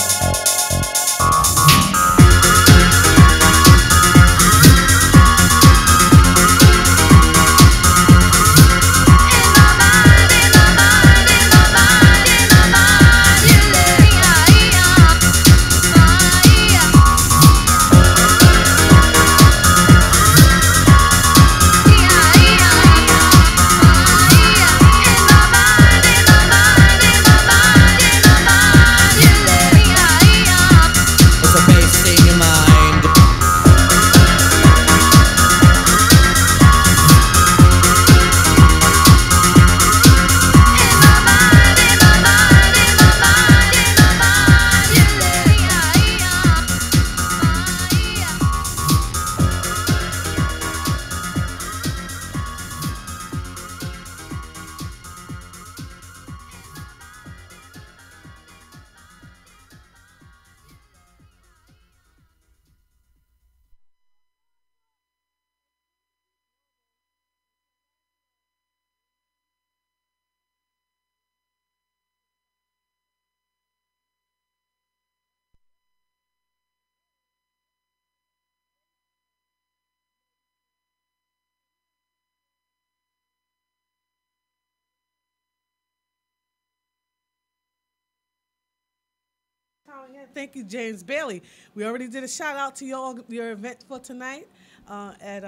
Thank you, James Bailey. We already did a shout out to your event for tonight at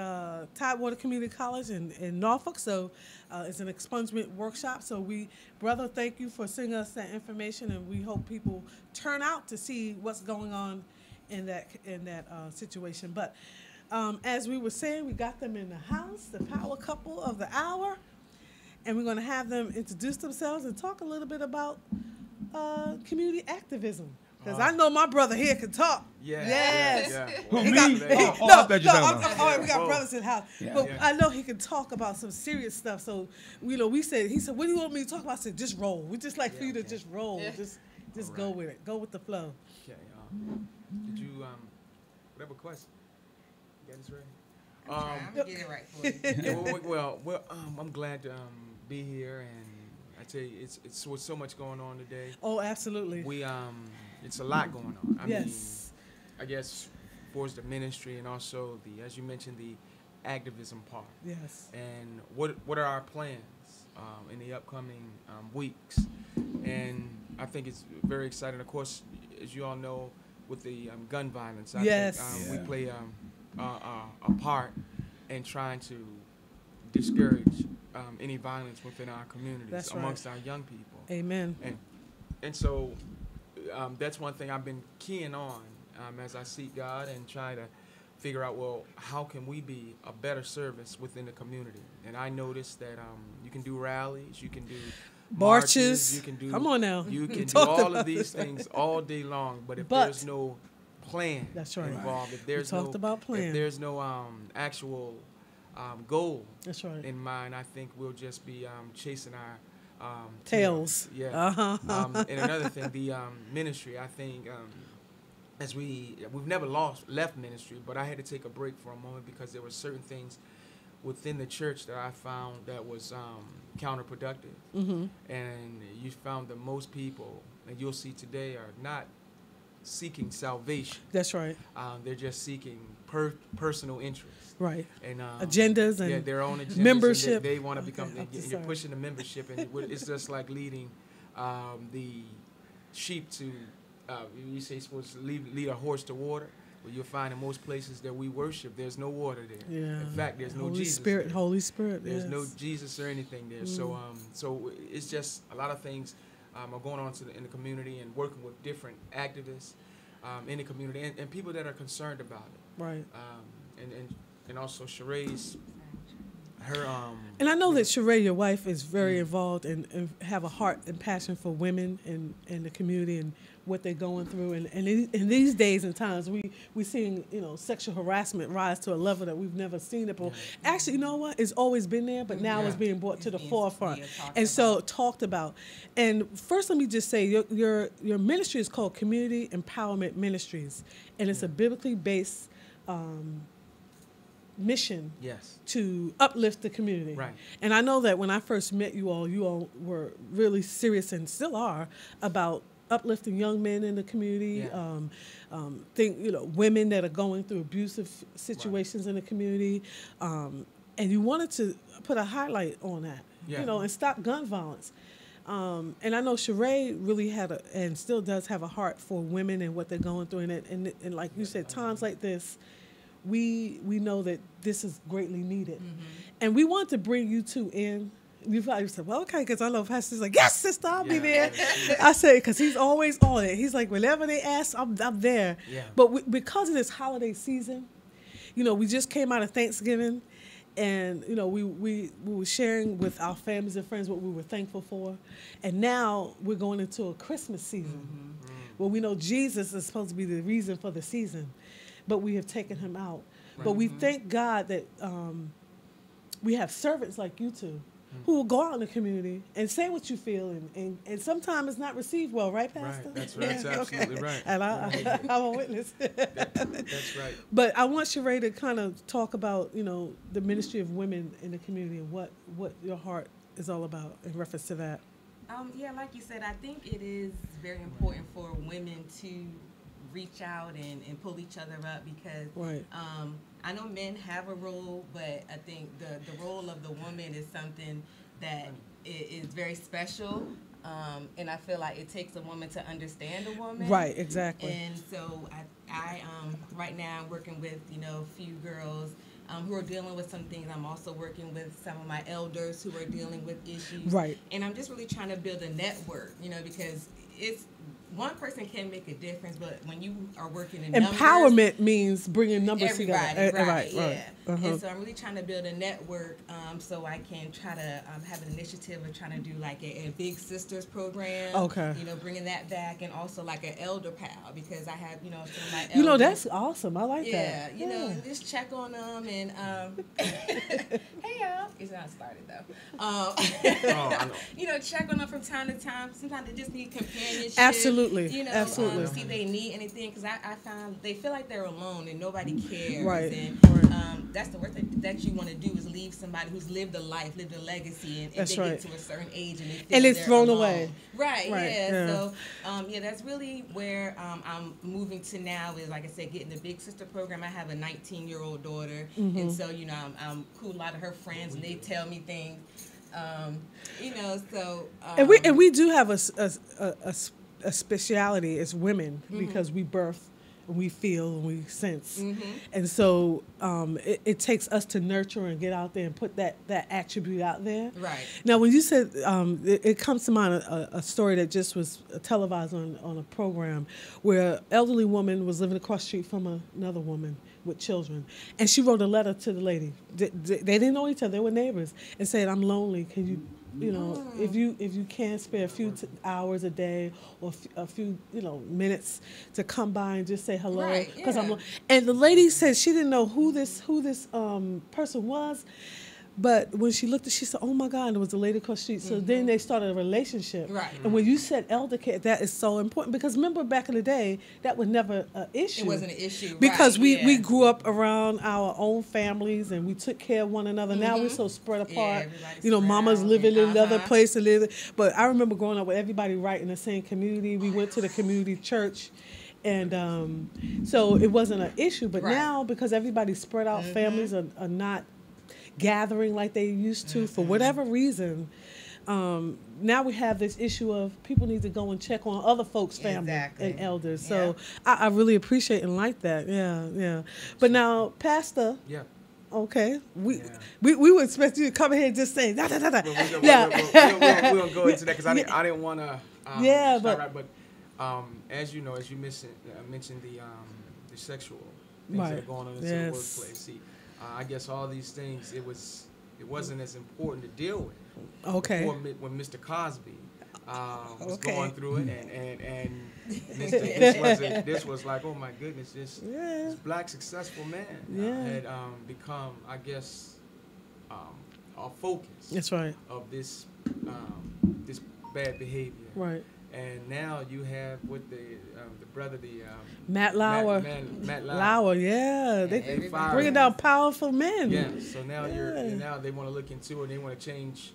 Tidewater Community College in Norfolk. So it's an expungement workshop. So brother, thank you for sending us that information, and we hope people turn out to see what's going on in that situation. But as we were saying, we got them in the house, the power couple of the hour, and we're going to have them introduce themselves and talk a little bit about community activism. Because I know my brother here can talk. Yeah. Yes. Yeah. Who, me? We got brothers in the house. Yeah. But I know he can talk about some serious stuff. So, he said, what do you want me to talk about? I said, just roll. We just like for you to just roll. Yeah. Just go with it. Go with the flow. Okay. Did you, whatever question? You got this ready? I'm going to get it right for you. Well, I'm glad to be here, and I tell you, it's with so much going on today. Oh, absolutely. It's a lot going on. I mean, I guess for the ministry and also as you mentioned, the activism part. Yes. And what are our plans in the upcoming weeks? And I think it's very exciting. Of course, as you all know, with the gun violence, I think we play a part in trying to discourage any violence within our communities amongst our young people. Amen. And so that's one thing I've been keying on as I seek God and try to figure out, well, how can we be a better service within the community? And I noticed that you can do rallies, you can do marches, you can do, come on now, you can do all of these things all day long. But if there's no plan involved, if there's if there's no actual goal in mind, I think we'll just be chasing our tails. Yeah. And another thing, the ministry, I think, as we've never left ministry, but I had to take a break for a moment because there were certain things within the church that I found that was counterproductive. Mm-hmm. And you found that most people, and you'll see today, are not seeking salvation. That's right. They're just seeking personal interest. Right. And agendas and their own agendas. membership. They want to become. And you're pushing the membership, and it's just like leading the sheep to. You say you're supposed to lead a horse to water. Well, you'll find in most places that we worship, there's no water there. Yeah. In fact, there's no Holy Jesus. Spirit, there. Holy Spirit. There's no Jesus or anything there. So it's just a lot of things are going on in the community and working with different activists in the community and people that are concerned about it. Right. And also Sharae's and I know that Sharae, your wife, is very involved and have a heart and passion for women in the community and what they're going through. And in these days and times, we're seeing sexual harassment rise to a level that we've never seen it before. Actually, you know what? It's always been there, but now it's being brought to the forefront and so talked about. And first, let me just say your ministry is called Community Empowerment Ministries, and it's a biblically based mission to uplift the community. Right. And I know that when I first met you all were really serious and still are about uplifting young men in the community. Women that are going through abusive situations in the community, and you wanted to put a highlight on that, and stop gun violence. And I know Sharae really had and still does have a heart for women and what they're going through, and like you said, times like this, we know that this is greatly needed, and we want to bring you two in. You probably said, well, okay, because I know Pastor's like, yes, sister, I'll be there. I say, because he's always on it. He's like, whenever they ask, I'm there. Yeah. But because of this holiday season, we just came out of Thanksgiving, and, we were sharing with our families and friends what we were thankful for. And now we're going into a Christmas season where we know Jesus is supposed to be the reason for the season, but we have taken him out. Right. But we thank God that we have servants like you two who will go out in the community and say what you feel, and sometimes it's not received well, right, Pastor? Right, that's right. That's absolutely right. And I'm a witness. That's right. But I want Sharae to kind of talk about, the ministry of women in the community and what your heart is all about in reference to that. Like you said, I think it is very important for women to reach out and pull each other up, because I know men have a role, but I think the role of the woman is something that is very special, and I feel like it takes a woman to understand a woman. Right, exactly. And so I right now I'm working with a few girls who are dealing with some things. I'm also working with some of my elders who are dealing with issues. Right. And I'm just really trying to build a network, because it's one person can make a difference, but when you are working in empowerment numbers, means bringing numbers together. Right. And so I'm really trying to build a network, so I can try to have an initiative of trying to do like a Big Sisters program. Okay. Bringing that back, and also like an elder pal, because I have some of my elders. That's awesome. I like that. And just check on them and hey y'all, it's not started though. Check on them from time to time. Sometimes they just need companionship. Absolutely. Absolutely. See if they need anything, because I found they feel like they're alone and nobody cares. Right. And that's the worst thing that you want to do, is leave somebody who's lived a life, lived a legacy, and they get to a certain age and they feel it's thrown alone. away. Right. So that's really where I'm moving to now, is like I said, getting the Big Sister program. I have a 19-year-old daughter, and so I'm cool. A lot of her friends, and they tell me things. And we do have a speciality as women, because we birth, and we feel, and we sense, and so it takes us to nurture and get out there and put that attribute out there. Right. Now, when you said it comes to mind a story that just was televised on a program where an elderly woman was living across the street from another woman with children, and she wrote a letter to the lady. They didn't know each other; they were neighbors, and said, "I'm lonely. Can you?" if you can spare a few hours a day or a few minutes to come by and just say hello, because and the lady said she didn't know who this person was, but when she looked, she said, "Oh my God!" And it was a lady across the street. So then they started a relationship. Right. And when you said elder care, that is so important, because remember back in the day that was never an issue. It wasn't an issue because we grew up around our own families and we took care of one another. Now we're so spread apart. Mama's living in another place to live. But I remember growing up with everybody right in the same community. We went to the community church. And so it wasn't an issue. But now, because everybody's spread out, families are not gathering like they used to for whatever reason. Now we have this issue of people need to go and check on other folks' family and elders. So I really appreciate and like that. Yeah. But now, Pastor. Yeah. Okay. We would expect you to come here and just say da da da da. We're gonna go into that, because I didn't want to. But as you know, as you mentioned the sexual things that are going on in the workplace. See, I guess all these things, it wasn't as important to deal with. Okay. Before, when Mr. Cosby was going through it, and this was like, oh my goodness, this black successful man had become, I guess, our focus. That's right. Of this bad behavior. Right. And now you have with the brother, Matt Lauer. Matt Lauer, they bringing down powerful men. Yeah. So now now they want to look into it. They want to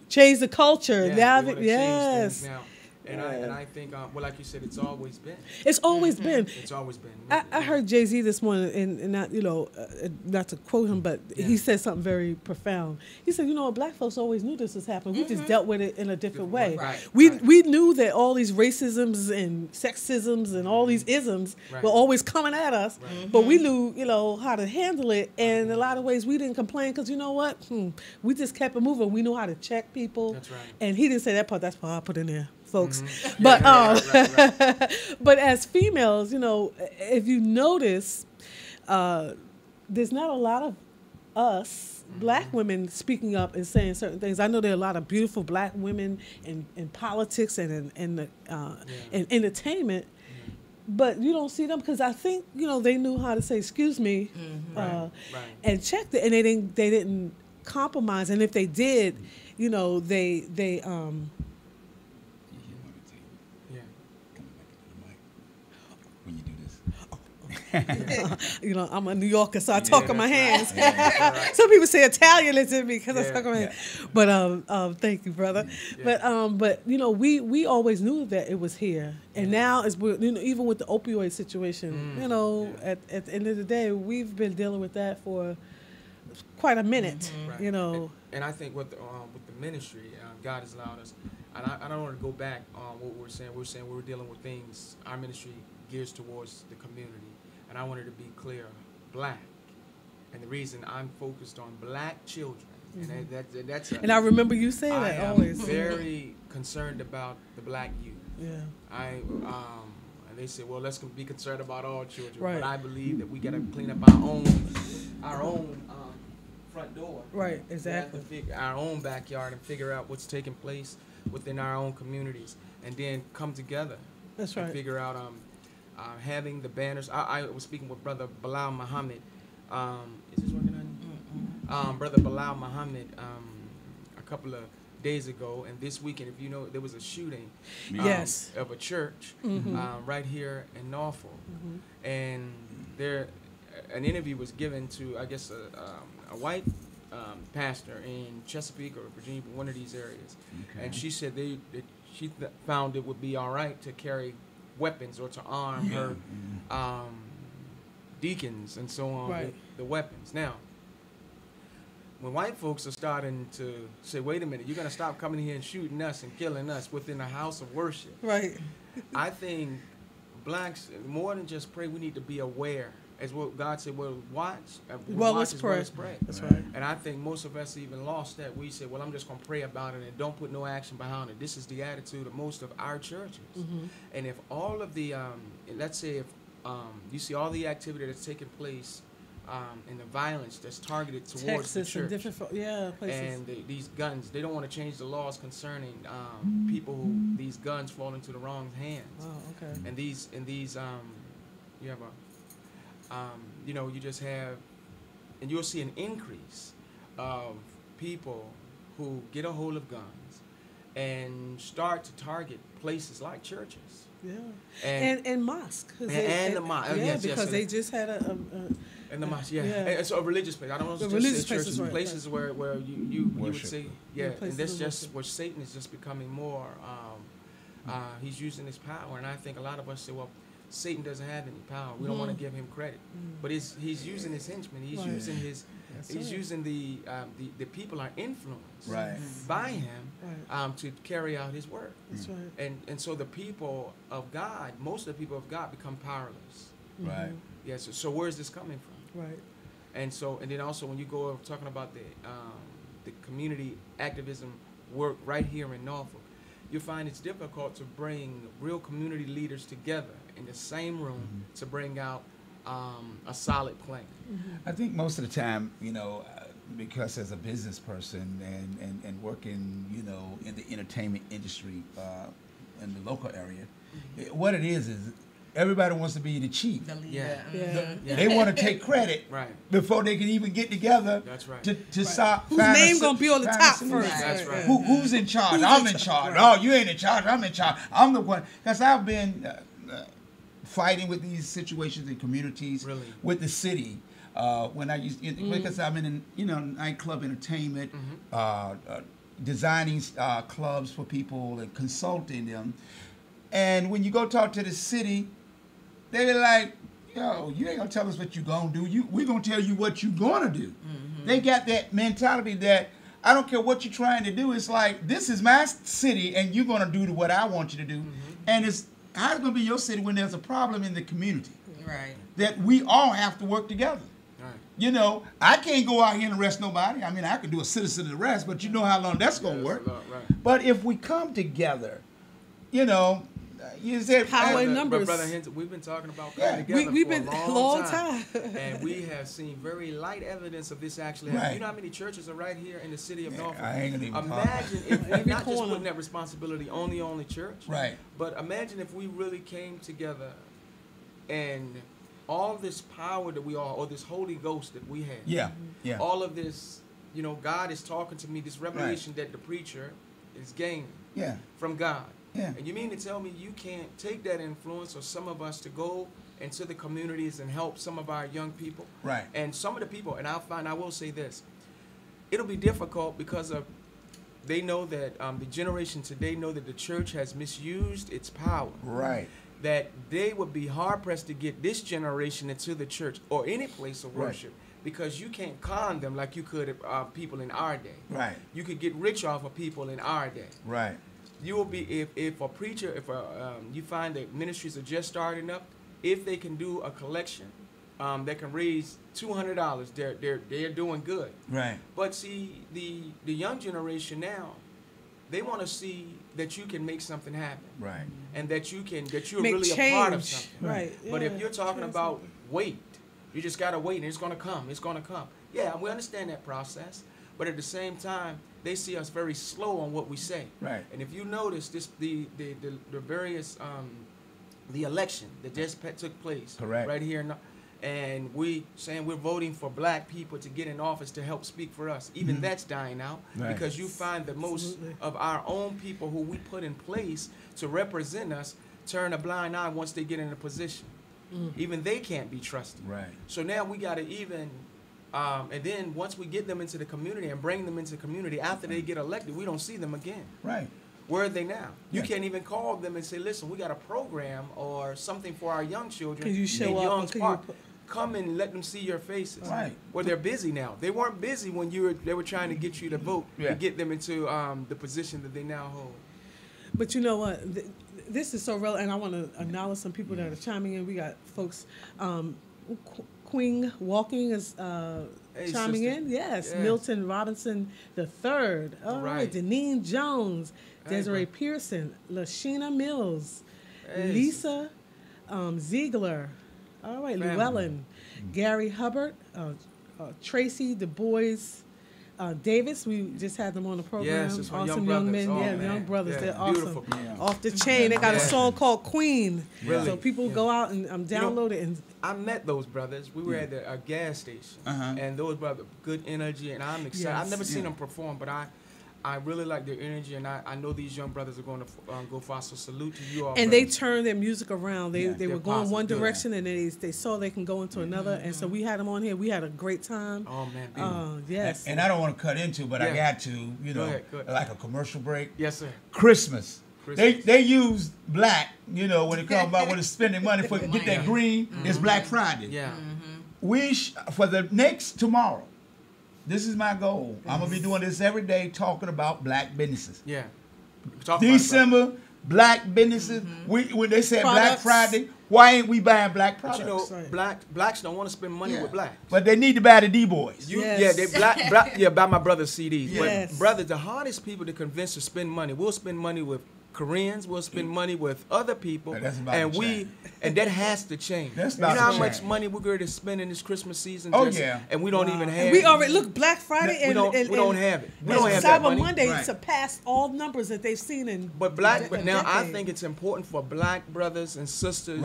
change the culture. Yeah, they want to change things now. And I think, well, like you said, it's always been. It's always been. It's always been. I heard Jay-Z this morning, and not, not to quote him, but he said something very profound. He said, black folks always knew this was happening. We just dealt with it in a different way. Right. We knew that all these racisms and sexisms and all these isms were always coming at us, but we knew, how to handle it. And in a lot of ways, we didn't complain because you know what? We just kept it moving. We knew how to check people. That's right. And he didn't say that part. That's part I put in there, folks. But but as females, if you notice, there's not a lot of us black women speaking up and saying certain things. I know there are a lot of beautiful black women in politics and in entertainment. But you don't see them because I think they knew how to say excuse me, and checked it, and they didn't compromise. And if they did, they I'm a New Yorker, so I talk on my hands. Right. Some people say Italian is in me because I talk on my hands. But thank you, brother. Yeah. But we always knew that it was here, and now it's even with the opioid situation. At the end of the day, we've been dealing with that for quite a minute. Right. And I think with the ministry, God has allowed us. And I don't want to go back on what we're saying. We're saying we're dealing with things. Our ministry gears towards the community. And I wanted to be clear, black. And the reason I'm focused on black children, and that's and I remember you saying that always. I'm very concerned about the black youth. Yeah. And they say, well, let's be concerned about all children. Right. But I believe that we got to clean up our own front door. Right. Exactly. We have to our own backyard and figure out what's taking place within our own communities, and then come together. That's right. And figure out. Having the banners. I was speaking with Brother Bilal Muhammad. Is this working on? Brother Bilal Muhammad a couple of days ago, and this weekend, if you know, there was a shooting of a church right here in Norfolk. And an interview was given to, I guess, a white pastor in Chesapeake or Virginia, one of these areas. Okay. And she said she found it would be all right to carry weapons or to arm her deacons and so on with the weapons. Now, when white folks are starting to say, wait a minute, you're going to stop coming here and shooting us and killing us within a house of worship. Right. I think blacks, more than just pray, we need to be aware. As what God said, well, watch. Let's pray. That's right. And I think most of us even lost that. We said, well, I'm just going to pray about it and don't put no action behind it. This is the attitude of most of our churches. And if all of the, let's say if you see all the activity that's taking place and the violence that's targeted towards Texas the church. And different, places. And these guns, they don't want to change the laws concerning people who these guns fall into the wrong hands. Oh, okay. And these, you have you just have, and you'll see an increase of people who get a hold of guns and start to target places like churches. Yeah. And mosques. And the mosque. Yeah, because they just had and the mosque, And so a religious place. I don't want to just say churches, places where you would say, and that's just where Satan is just becoming more, he's using his power. And I think a lot of us say, well, Satan doesn't have any power. We don't want to give him credit, but he's using his henchmen. He's using his. Using the people are influenced by him to carry out his work. That's right. And so the people of God, most of the people of God, become powerless. Right. Yes. So where's this coming from? Right. And then also when you go talking about the community activism work right here in Norfolk, you find it's difficult to bring real community leaders together in the same room to bring out a solid plan. I think most of the time, because as a business person and working, in the entertainment industry in the local area, what it is everybody wants to be the chief. The leader. They want to take credit before they can even get together to stop. Whose name going to be on the top first? That's right. Who's in charge? I'm in charge. No, you ain't in charge. I'm in charge. I'm the one. Because I've been fighting with these situations in communities, with the city. When I used, because I'm in, nightclub entertainment, designing clubs for people and consulting them. And when you go talk to the city, they're like, yo, you ain't gonna tell us what you're gonna do. We're gonna tell you what you're gonna do. Mm-hmm. They got that mentality that I don't care what you're trying to do. It's like, this is my city and you're gonna do what I want you to do. Mm-hmm. And it's how's it gonna be your city when there's a problem in the community? Right. That we all have to work together. Right. You know, I can't go out here and arrest nobody. I mean, I can do a citizen arrest, but you know how long that's gonna work. Right. But if we come together, you know, you said power in numbers. Brother Hinton, we've been talking about coming together we've for been a long time. And we have seen very light evidence of this actually happening. You know how many churches are right here in the city of Norfolk? I ain't gonna even imagine if we're not just putting that responsibility on the only church. Right. But imagine if we really came together and all this power that we are, or this Holy Ghost that we have. Yeah. All of this, you know, God is talking to me, this revelation that the preacher is gaining from God. Yeah. And you mean to tell me you can't take that influence, or some of us, to go into the communities and help some of our young people? Right. And some of the people, and I will say this, it'll be difficult because of, they know that the generation today know that the church has misused its power. Right. That they would be hard pressed to get this generation into the church or any place of worship. Because you can't con them like you could people in our day. Right. You could get rich off of people in our day. Right. You will be, if a preacher, you find that ministries are just starting up, if they can do a collection that can raise $200, they're doing good. Right. But see, the young generation now, they want to see that you can make something happen. Right. And that you're make really change. a part of something. Right. But if you're talking about wait, you just gotta wait and it's gonna come. It's gonna come. Yeah, we understand that process. But at the same time, they see us very slow on what we say. Right. And if you notice this, the various the election that just took place. Correct. Right here, and we saying we're voting for black people to get in office to help speak for us. Even that's dying out because you find that most of our own people who we put in place to represent us turn a blind eye once they get in a position. Even they can't be trusted. Right. So now we got to even. And then once we get them into the community and bring them into the community, after they get elected, we don't see them again. Right. Where are they now? You can't even call them and say, listen, we got a program or something for our young children. Can you show in up? Young's Park. Come and let them see your faces. Right. Well, they're busy now. They weren't busy when they were trying to get you to vote to get them into the position that they now hold. But you know what? This is so relevant, and I want to acknowledge some people that are chiming in. We got folks. Queen Walking is chiming in. Yes. Milton Robinson III. All right. Deneen Jones. Desiree Pearson. Lashina Mills. Lisa Ziegler. All right. Llewellyn. Gary Hubbard. Tracy Du Bois. Davis, we just had them on the program. Yes, awesome young men. Young brothers. They're awesome. Off the chain. They got a song called Queen. Really? So people go out and download it. And I met those brothers. We were at a gas station. And those brothers, good energy, and I'm excited. I've never seen them perform, but I really like their energy, and I know these young brothers are going to go far. So salute to you all. And they turned their music around. They were going one direction, and they saw they can go into another. And so we had them on here. We had a great time. Oh man, yes. And I don't want to cut into, but I got to, you know, go ahead. like a commercial break. Yes, sir. Christmas. They use black, you know, when it comes about when it's spending money for get that green. It's Black Friday. Yeah. We for the next tomorrow. This is my goal. I'm gonna be doing this every day, talking about black businesses. Yeah. December, black businesses. When they said Black Friday, why ain't we buying black products? But you know, blacks don't want to spend money with blacks. But they need to buy the D-Boys. Yeah, they black buy my brother's CDs. Yes. But brothers, the hardest people to convince to spend money, we'll spend money with Koreans, we'll spend money with other people, and that has to change. That's you know how much money we're going to spend in this Christmas season? And we don't even have it. We already look Black Friday we don't have it. We don't have Cyber Monday surpassed all numbers that they've seen in. But now I think it's important for black brothers and sisters.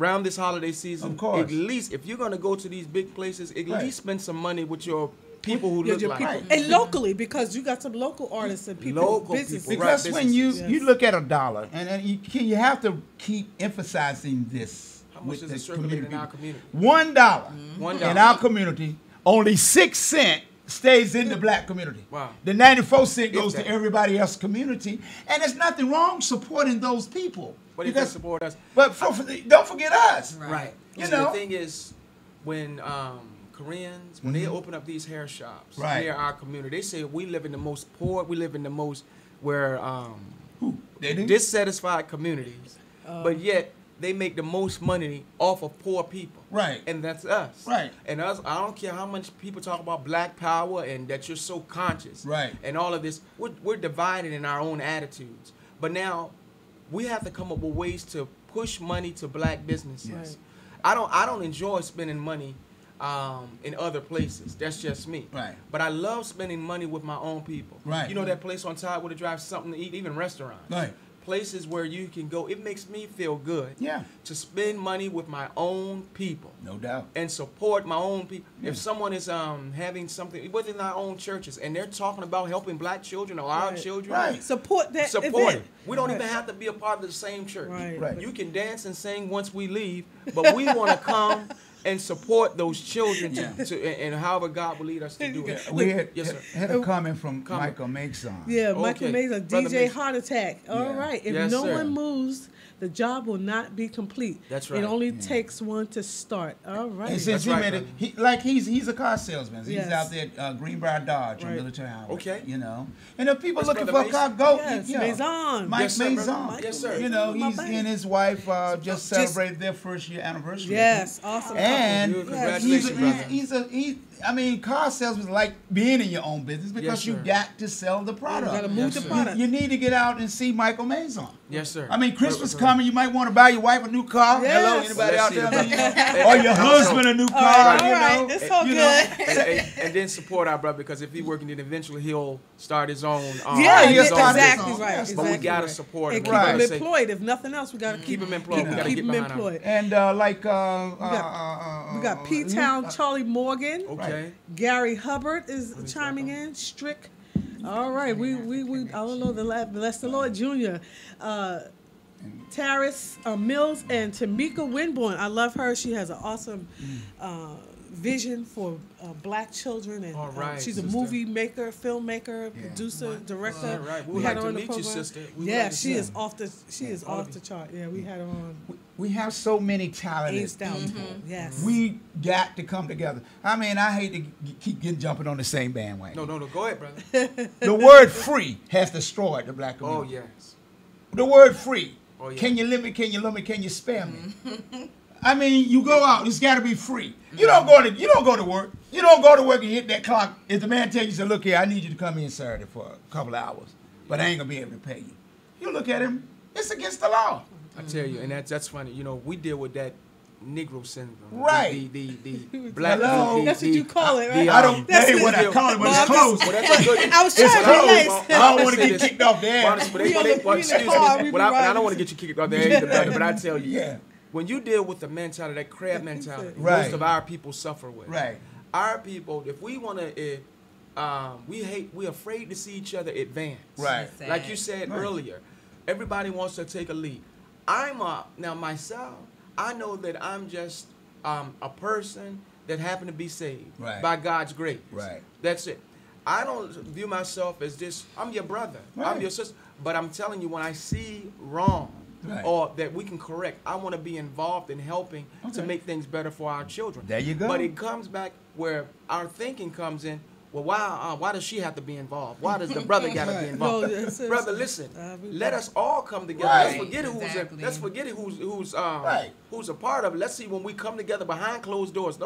Around this holiday season, at least if you're going to go to these big places, at least spend some money with your people who look like and locally, because you got some local artists and people, local business. People, because when you look at a dollar, and you have to keep emphasizing this. How much is it circulating in our community? $1 in our community, only 6 cents stays in the black community. Wow. The 94 cent goes to everybody else's community, and there's nothing wrong supporting those people. But if they support us, but don't forget us. Right. You know, the thing is, when Koreans, when they open up these hair shops near our community, they say we live in the most poor, we live in the most where dissatisfied communities, but yet they make the most money off of poor people. Right. And that's us. Right. And us, I don't care how much people talk about black power and that you're so conscious. Right. And all of this, we're divided in our own attitudes. But now we have to come up with ways to push money to black businesses. Yes. I don't enjoy spending money in other places. That's just me. Right. But I love spending money with my own people. Right. You know that place on top where they drive something to eat, even restaurants. Right. Places where you can go. It makes me feel good. Yeah. To spend money with my own people. No doubt. And support my own people. Yeah. If someone is having something within our own churches and they're talking about helping black children or our children, support that. Support event. it. We don't even have to be a part of the same church. Right. You can dance and sing once we leave, but we want to come and support those children and however God will lead us to do it. We had a comment from Michael Mason. Yeah, Michael Mason, DJ Heart Attack. All right. If no one moves, the job will not be complete. That's right. It only takes one to start. All right. And since he's a car salesman. He's out there at Greenbrier Dodge on Military Highway. Okay. You know. And if people looking for a car, go. Yes, you know, Maison. Mike Maison. Yes, sir. You know, he and his wife just celebrated their first year anniversary. Yes, awesome. And congratulations, I mean, car salesmen like being in your own business because you got to sell the product. You got to move the product. You need to get out and see Michael Mason. Yes, sir. I mean, Christmas coming, you might want to buy your wife a new car. Yes. Hello, anybody out there? Or your husband a new car. All right. It's all good. And then support our brother, because if he's working, then eventually he'll start his own. Exactly right. But we gotta support him. And keep him employed. If nothing else, we gotta keep him employed. We gotta keep him employed. And we got P-Town Charlie Morgan. Okay. Gary Hubbard is chiming in. Strick. All right. We I don't know, bless the Lord Jr. Taris Mills and Tamika Winborn. I love her. She has an awesome vision for black children, and she's a movie maker, filmmaker, producer, director. Right. We had her on the meet program. you, sister. She is off the chart. Yeah, we had her on. We have so many talented people. Yes. We got to come together. I mean, I hate to keep jumping on the same bandwagon. No. Go ahead, brother. The word free has destroyed the black community. Oh, yes. The word free. Oh, yeah. Can you limit? Can you limit? Can you spare me? I mean, you go out. It's got to be free. You don't go to work. You don't go to work and hit that clock. If the man tells you, say, "Look here, I need you to come in Saturday for a couple of hours, but I ain't gonna be able to pay you." You look at him. It's against the law. I tell you, and that's funny. You know, we deal with that Negro syndrome. Right. The black. That's what you call it, right? I don't. That ain't what I call it, but it's close. Well, that's good. I was trying to be nice. I don't want to get kicked off the air. Excuse me. I don't want to get you kicked off the air either, brother, but I tell you, when you deal with the mentality, that crab mentality, most of our people suffer with. Right. Our people, if we want to, we're afraid to see each other advance. Right. Like you said earlier, everybody wants to take a leap. Now myself, I know that I'm just a person that happened to be saved by God's grace. Right. That's it. I don't view myself as this. I'm your brother. I'm your sister. But I'm telling you, when I see wrong or that we can correct, I want to be involved in helping to make things better for our children. There you go. But it comes back where our thinking comes in. Well, why does she have to be involved? Why does the brother got to be involved? Brother, listen. Let us all come together. Let's forget who's a part of it. Let's see when we come together behind closed doors.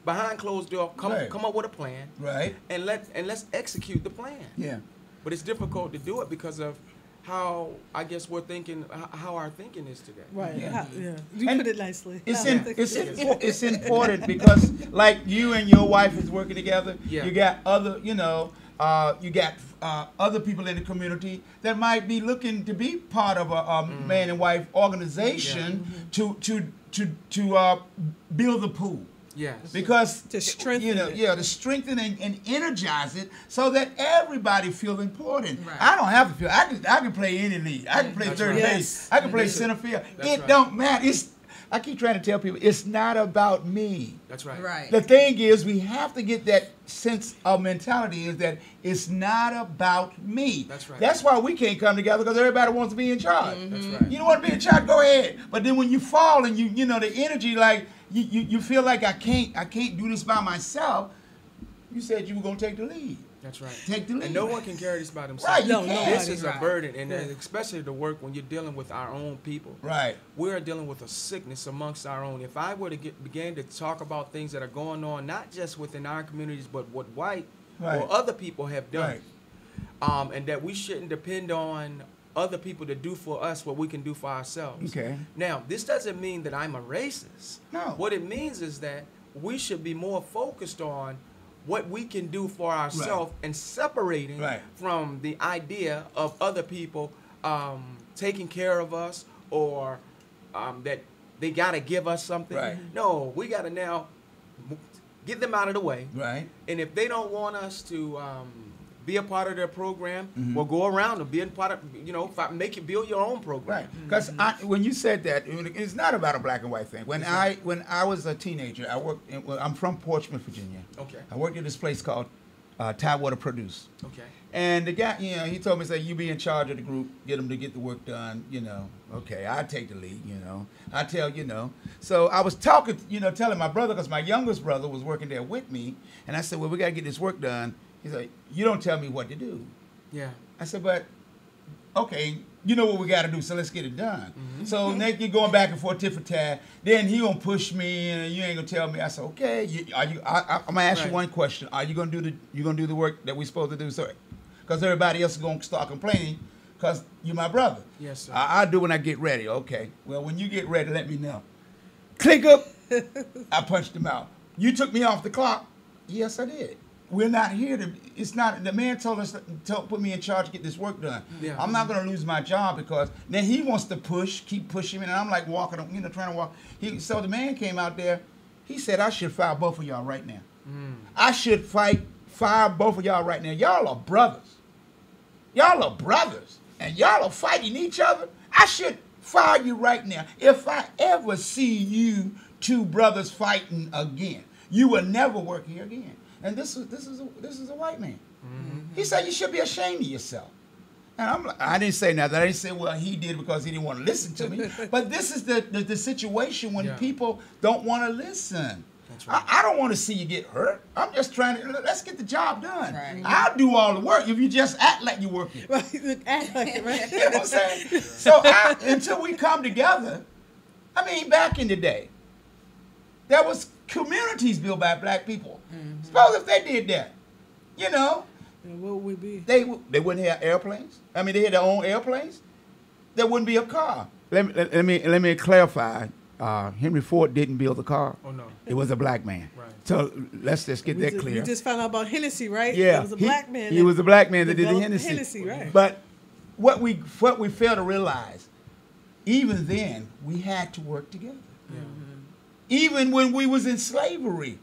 Behind closed doors, come up with a plan. Right. And let's execute the plan. Yeah. But it's difficult to do it because of how I guess we're thinking, how our thinking is today. Right. Yeah. You put it nicely. It's important because like you and your wife is working together. Yeah. You got other, other people in the community that might be looking to be part of a man and wife organization to build the pool. Yes. Because to strengthen to strengthen and energize it so that everybody feel important. Right. I don't have to feel. I can play any league. I can play third base. I can play center field. It don't matter. I keep trying to tell people it's not about me. That's right. Right. The thing is, we have to get that sense of mentality is that it's not about me. That's right. That's why we can't come together because everybody wants to be in charge. That's right. You don't want to be in charge, go ahead. But then when you fall and you know the energy, like you feel like I can't do this by myself. You said you were gonna take the lead. That's right. Take the lead. And no one can carry this by themselves. Right, you can't. This is a burden, and especially the work when you're dealing with our own people. Right. We're dealing with a sickness amongst our own. If I were to begin to talk about things that are going on, not just within our communities, but what white or other people have done, and that we shouldn't depend on other people to do for us what we can do for ourselves. Okay. Now, this doesn't mean that I'm a racist. No. What it means is that we should be more focused on what we can do for ourselves and separating from the idea of other people taking care of us or that they got to give us something. Right. No, we got to now get them out of the way. Right. And if they don't want us to be a part of their program, we'll go around and be a part of, build your own program. Right. Because when you said that, it's not about a black and white thing. When I was a teenager, I'm from Portsmouth, Virginia. Okay. I worked at this place called Tidewater Produce. Okay. And the guy, he told me, you be in charge of the group, get them to get the work done, Okay, I take the lead, I tell, So I was talking, telling my brother, because my youngest brother was working there with me, and I said, well, we got to get this work done. He's like, you don't tell me what to do. Yeah. I said, but, okay, you know what we got to do, so let's get it done. So then you're going back and forth, tit for tat. Then he going to push me, and you ain't going to tell me. I said, okay, I'm going to ask you one question. Are you going to do the work that we're supposed to do? Because everybody else is going to start complaining because you're my brother. Yes, sir. I'll do when I get ready. Okay. Well, when you get ready, let me know. Click up. I punched him out. You took me off the clock. Yes, I did. We're not here to, it's not, the man told us to put me in charge to get this work done. Yeah. I'm not going to lose my job because then he wants to keep pushing me, and I'm like walking, trying to walk. So the man came out there, he said, I should fire both of y'all right now. I should fire both of y'all right now. Y'all are brothers. Y'all are brothers, and y'all are fighting each other. I should fire you right now. If I ever see you two brothers fighting again, you will never work here again. And this is a white man. He said you should be ashamed of yourself. And I didn't say nothing. I didn't say, well, he did because he didn't want to listen to me. But this is the situation when people don't want to listen. That's right. I don't want to see you get hurt. I'm just trying to, let's get the job done. Right. I'll do all the work if you just act like you're working. Right, act like it, right? You know what I'm saying? So until we come together, back in the day, there was communities built by black people. Suppose if they did that, And what would we be? They wouldn't have airplanes. They had their own airplanes. There wouldn't be a car. Let me clarify. Henry Ford didn't build the car. Oh no, it was a black man. Right. So let's just get that clear. We just found out about Hennessy, right? Yeah, it was a black man. He was a black man that did the Hennessy. Hennessy, right? But what we fail to realize, even then we had to work together. Yeah. Even when we was in slavery.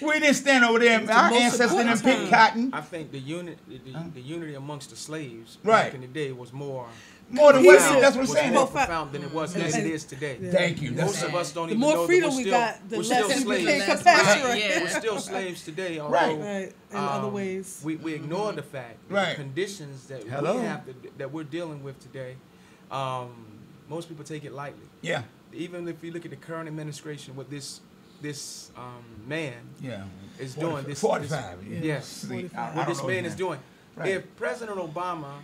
We didn't stand over there. Our ancestors didn't pick cotton. I think the unity amongst the slaves right. back in the day was more than what that's what I'm saying. More profound than it was as it is today. Yeah. Thank you. Most of us don't even know that we're still slaves. We're still slaves today. Although, right. In other ways, we ignore the fact that the conditions that we have that we're dealing with today. Most people take it lightly. Yeah. Even if you look at the current administration, what this man is doing. 45. Yes. What this man is doing. Right. If President Obama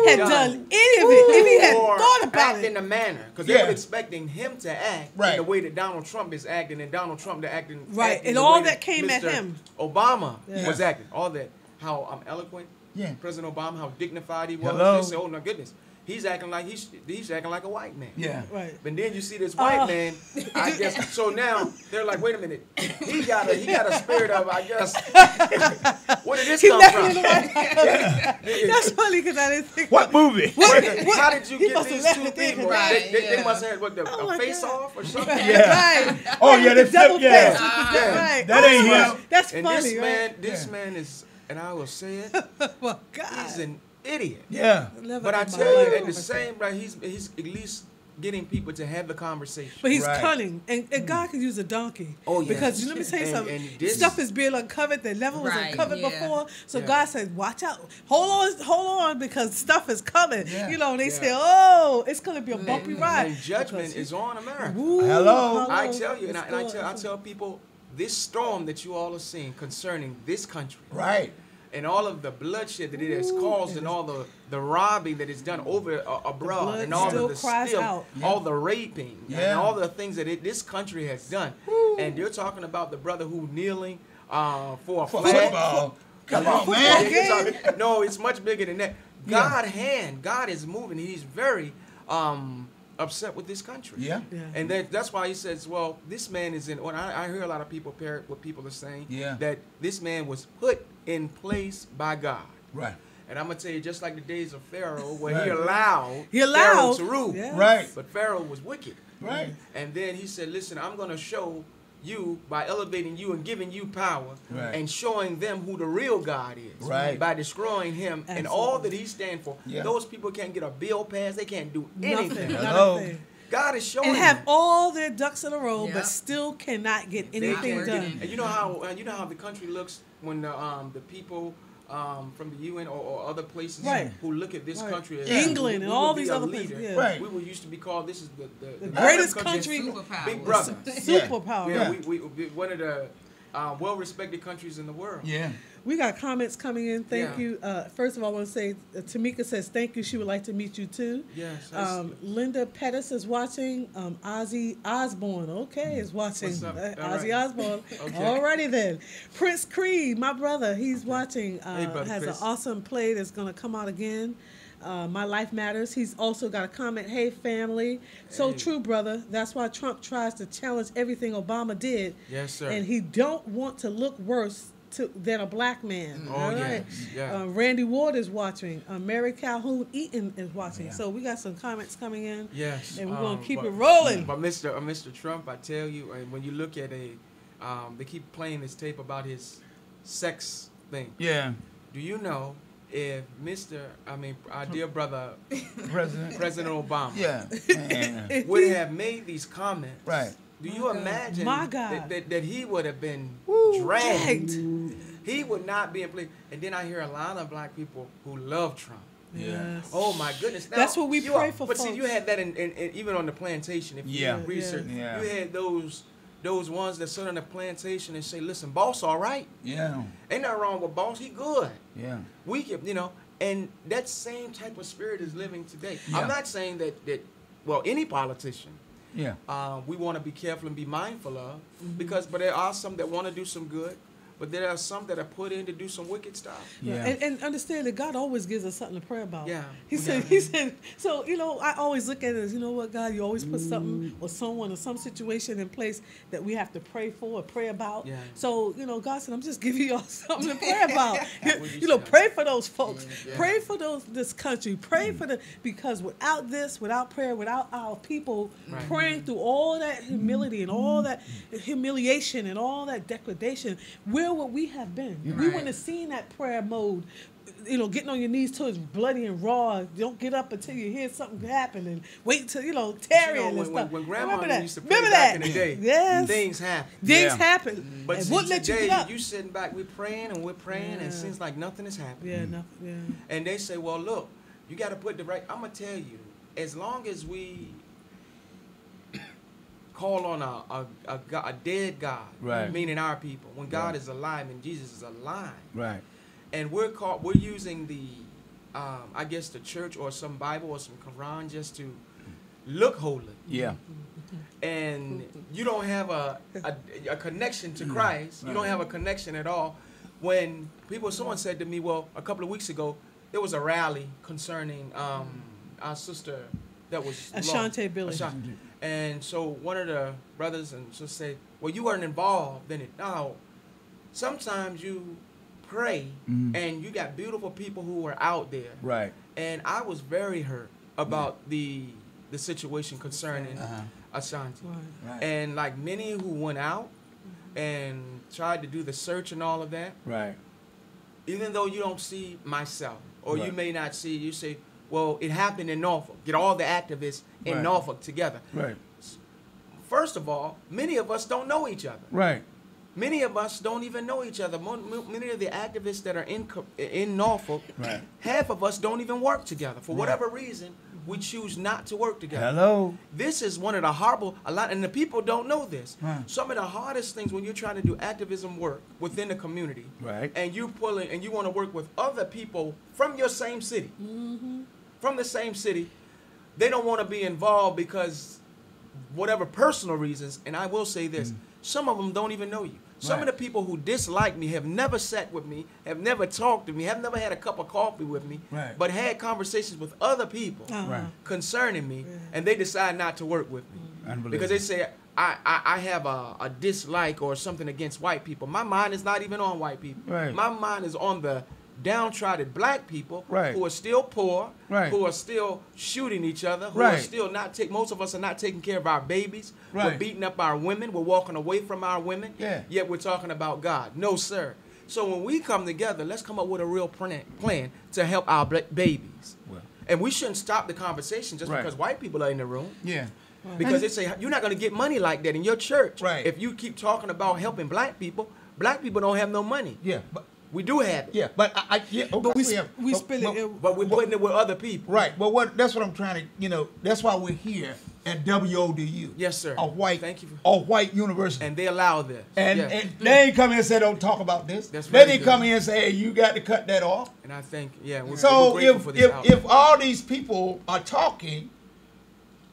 had done any of it, if he had thought about it in the manner, because they were expecting him to act in the way that Donald Trump is acting, and Donald Trump acting and all that came at him. Obama was acting, all that, how eloquent. Yeah. President Obama, how dignified he was. Hello. They say, oh my goodness. He's acting like he's acting like a white man. Yeah. Right. But then you see this white man, I guess. So now they're like, wait a minute, he got a spirit of, I guess. Where did this come from? That's funny because I didn't think. What movie? How did you get these two people? Right. They must have had a face off or something. Yeah. Right. Oh yeah, they double flip. Yeah. Right. That ain't him. That's and funny, right? This man is, and I will say it. Oh God. He's an idiot. Yeah. But I tell you, at the same right, he's at least getting people to have the conversation. But he's cunning, and God can use a donkey. Oh, yes. Because let me tell you something. Stuff is being uncovered that never was uncovered before. So God said, "Watch out, hold on, because stuff is coming." Yeah. You know, they say, "Oh, it's going to be a bumpy ride." And judgment is on America. Ooh, hello. I tell you, and I tell people, this storm that you all are seeing concerning this country, right? And all of the bloodshed that it has caused, and all the robbing that is done over abroad, and all of the steal, all the raping, and all the things that this country has done. And you're talking about the brother who kneeling for a flag. Football. Come on, man. No, it's much bigger than that. God is moving. He's very upset with this country. Yeah. And that's why he says, well, this man is in. When I hear a lot of people parrot what people are saying, that this man was put in place by God. Right. And I'm gonna tell you, just like the days of Pharaoh, where he allowed Pharaoh to rule. Yes. Right. But Pharaoh was wicked. Right. And then he said, listen, I'm gonna show you by elevating you and giving you power, and showing them who the real God is, by destroying him and all that he stands for. Those people can't get a bill passed. They can't do anything. Nothing. God is showing and have all their ducks in a row, but still cannot get anything done. And you know how the country looks when the people from the UN or other places who look at this country as England and all these other places. We were used to be called, this is the greatest country, big brother, superpower. Yeah, we one of the well-respected countries in the world. Yeah. We got comments coming in. Thank you. First of all, I want to say, Tamika says, thank you. She would like to meet you, too. Yes. Linda Pettis is watching. Ozzy Osbourne, is watching. Ozzy Osbourne. Alrighty then. Prince Creed, my brother, he's watching. Has an awesome play that's going to come out again. My Life Matters. He's also got a comment, hey, family. So true, brother. That's why Trump tries to challenge everything Obama did. Yes, sir. And he don't want to look worse than a black man. All right. Randy Ward is watching. Mary Calhoun Eaton is watching. So we got some comments coming in. Yes. And we're going to keep it rolling. But Mr. Trump, I tell you, when you look at they keep playing this tape about his sex thing. Yeah. Do you know if our dear brother, President Obama, would have made these comments? Right. Do you imagine that he would have been dragged? He would not be in place. And then I hear a lot of black people who love Trump. Yes. Oh my goodness! Now, that's what we pray for. But see, you had that in even on the plantation. If you research, you had those ones that sit on the plantation and say, "Listen, boss, all right. Yeah. Ain't nothing wrong with boss. He good. Yeah. We can, and that same type of spirit is living today. Yeah. I'm not saying that any politician. Yeah. We want to be careful and be mindful of, but there are some that want to do some good, but there are some that are put in to do some wicked stuff. Yeah. And understand that God always gives us something to pray about. Yeah. He said, so, I always look at it as, you know what, God, you always put something or someone or some situation in place that we have to pray for or pray about. Yeah. So, God said, I'm just giving y'all something to pray about. Pray for those folks. Yeah. Pray for this country. Pray for because without prayer, without our people praying through all that humility and all that humiliation and all that degradation, where would we have been? We wouldn't have seen that prayer mode, getting on your knees till it's bloody and raw. Don't get up until you hear something happen and wait till, tarrying and stuff. When Grandma used to pray back in the day, things happen. Things happen. But and wouldn't let you get up. You sitting back, we're praying and and it seems like nothing is happening. Yeah, nothing. Yeah. And they say, well, look, you got to put the right. I'm gonna tell you, as long as we call on a dead God, meaning our people, when God is alive and Jesus is alive, and we're using the, I guess the church or some Bible or some Quran just to look holy. Yeah. And you don't have a connection to Christ. You don't have a connection at all. When someone said to me, well, a couple of weeks ago, there was a rally concerning our sister that was Ashante Billy. And so one of the brothers and sisters said, well, you weren't involved in it. Now, sometimes you pray and you got beautiful people who are out there. Right. And I was very hurt about the situation concerning Ashanti. Right. And like many who went out and tried to do the search and all of that. Right. Even though you don't see myself, or you may not see, you say, well, it happened in Norfolk. Get all the activists in Norfolk together. Right. First of all, many of us don't know each other. Right. Many of us don't even know each other. Many of the activists that are in Norfolk, half of us don't even work together. For whatever reason, we choose not to work together. Hello. This is one of the and the people don't know this. Some of the hardest things when you're trying to do activism work within the community, and you want to work with other people from your same city, from the same city, they don't want to be involved because whatever personal reasons, and I will say this, some of them don't even know you. Some of the people who dislike me have never sat with me, have never talked to me, have never had a cup of coffee with me, but had conversations with other people concerning me, and they decide not to work with me. Because they say, I have a dislike or something against white people. My mind is not even on white people. My mind is on the downtrodden black people who are still poor, who are still shooting each other, who are still most of us are not taking care of our babies. We're beating up our women. We're walking away from our women. Yet we're talking about God. No, sir. So when we come together, let's come up with a real plan to help our babies. And we shouldn't stop the conversation just because white people are in the room. Because they say, you're not going to get money like that in your church. If you keep talking about helping black people don't have no money. But we do have it. But we spend it. But we're putting it with other people. Well, that's what I'm trying to. That's why we're here at WODU. Yes, sir. A white. Thank you. A white university. And they allow this. And they ain't come in and say don't talk about this. That's they didn't come in and say, hey, you got to cut that off. And I think, we're so for this if all these people are talking,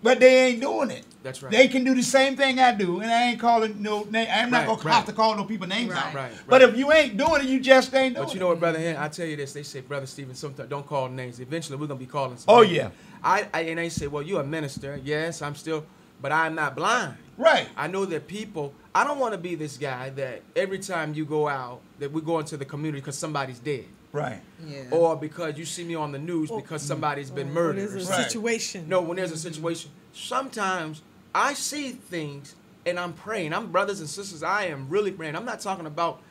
but they ain't doing it. That's right. They can do the same thing I do, and I ain't calling no name. I'm not gonna have to call no people names out. But if you ain't doing it, you just ain't doing it. But you know what, Brother Hen, I tell you this. They say, Brother Stephen, sometimes don't call names. Eventually, we're gonna be calling some names. And they say, well, you're a minister. Yes, I'm still, but I'm not blind. I know that people. I don't want to be this guy that every time you go out, that we go into the community because somebody's dead. Or because you see me on the news because somebody's been murdered. There's a situation. No, when there's a situation, sometimes I see things and I'm praying. I'm brothers and sisters. I am really praying. I'm not talking about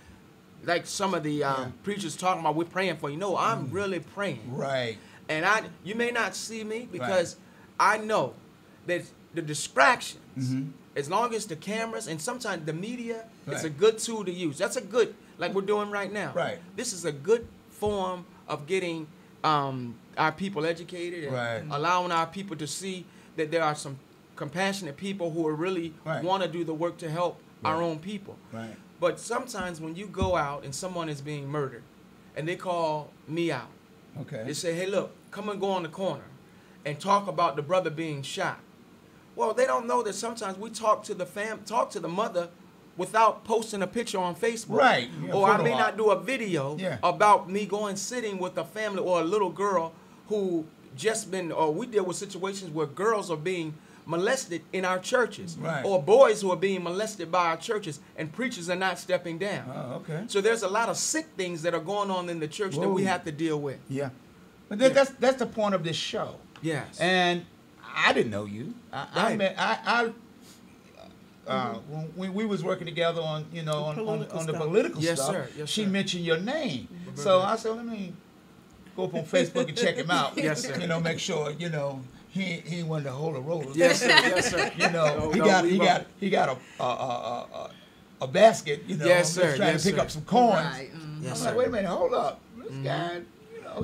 like some of the preachers talking about we're praying for you. No, I'm really praying. And you may not see me because I know that the distractions, as long as the cameras and sometimes the media, it's a good tool to use. That's a good, like we're doing right now. This is a good form of getting our people educated and allowing our people to see that there are some compassionate people who are really want to do the work to help our own people. But sometimes when you go out and someone is being murdered and they call me out, they say, hey, look, come and go on the corner and talk about the brother being shot. Well, they don't know that sometimes we talk to the mother without posting a picture on Facebook. Or I may not do a video about me sitting with a family or a little girl who just been, or we deal with situations where girls are being molested in our churches, or boys who are being molested by our churches, and preachers are not stepping down. So there's a lot of sick things that are going on in the church that we have to deal with. But that's the point of this show. And I didn't know you. When we was working together on on the political stuff, she mentioned your name. So I said, let me go up on Facebook and check him out. Make sure he wanted to hold a roller. He got a basket. Trying to pick up some coins. I'm like, wait a minute, hold up, this guy.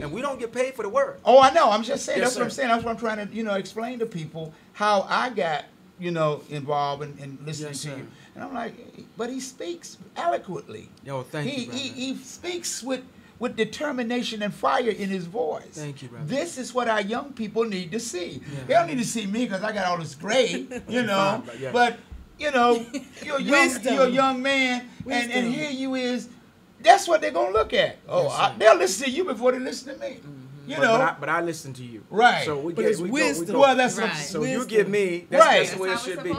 And we don't get paid for the work. Oh, I know. I'm just saying. That's what I'm saying. That's what I'm trying to explain to people how I got involved in listening to you. And I'm like, but he speaks eloquently. Thank you, brother. He speaks with determination and fire in his voice. Thank you, brother. This is what our young people need to see. They don't need to see me because I got all this grade, But you're a young man, and here you is. That's what they're gonna look at. They'll listen to you before they listen to me. But I listen to you. So we wisdom. Well, that's so wisdom. You give me. That's the way it should be. We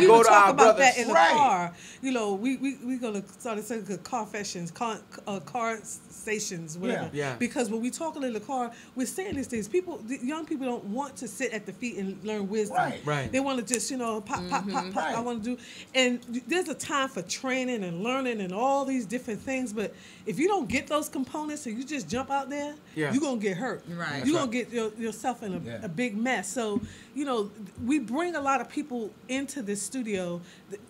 go to our brothers. About that in the car. We gonna start saying car fashions, car stations, whatever. Because when we talking in the car, we're saying these things. Young people don't want to sit at the feet and learn wisdom. They want to just pop. I want to do. And there's a time for training and learning and all these different things. But if you don't get those components and you just jump out there, you're you're gonna get hurt. Right. You're gonna get yourself in a big mess. So, we bring a lot of people into this studio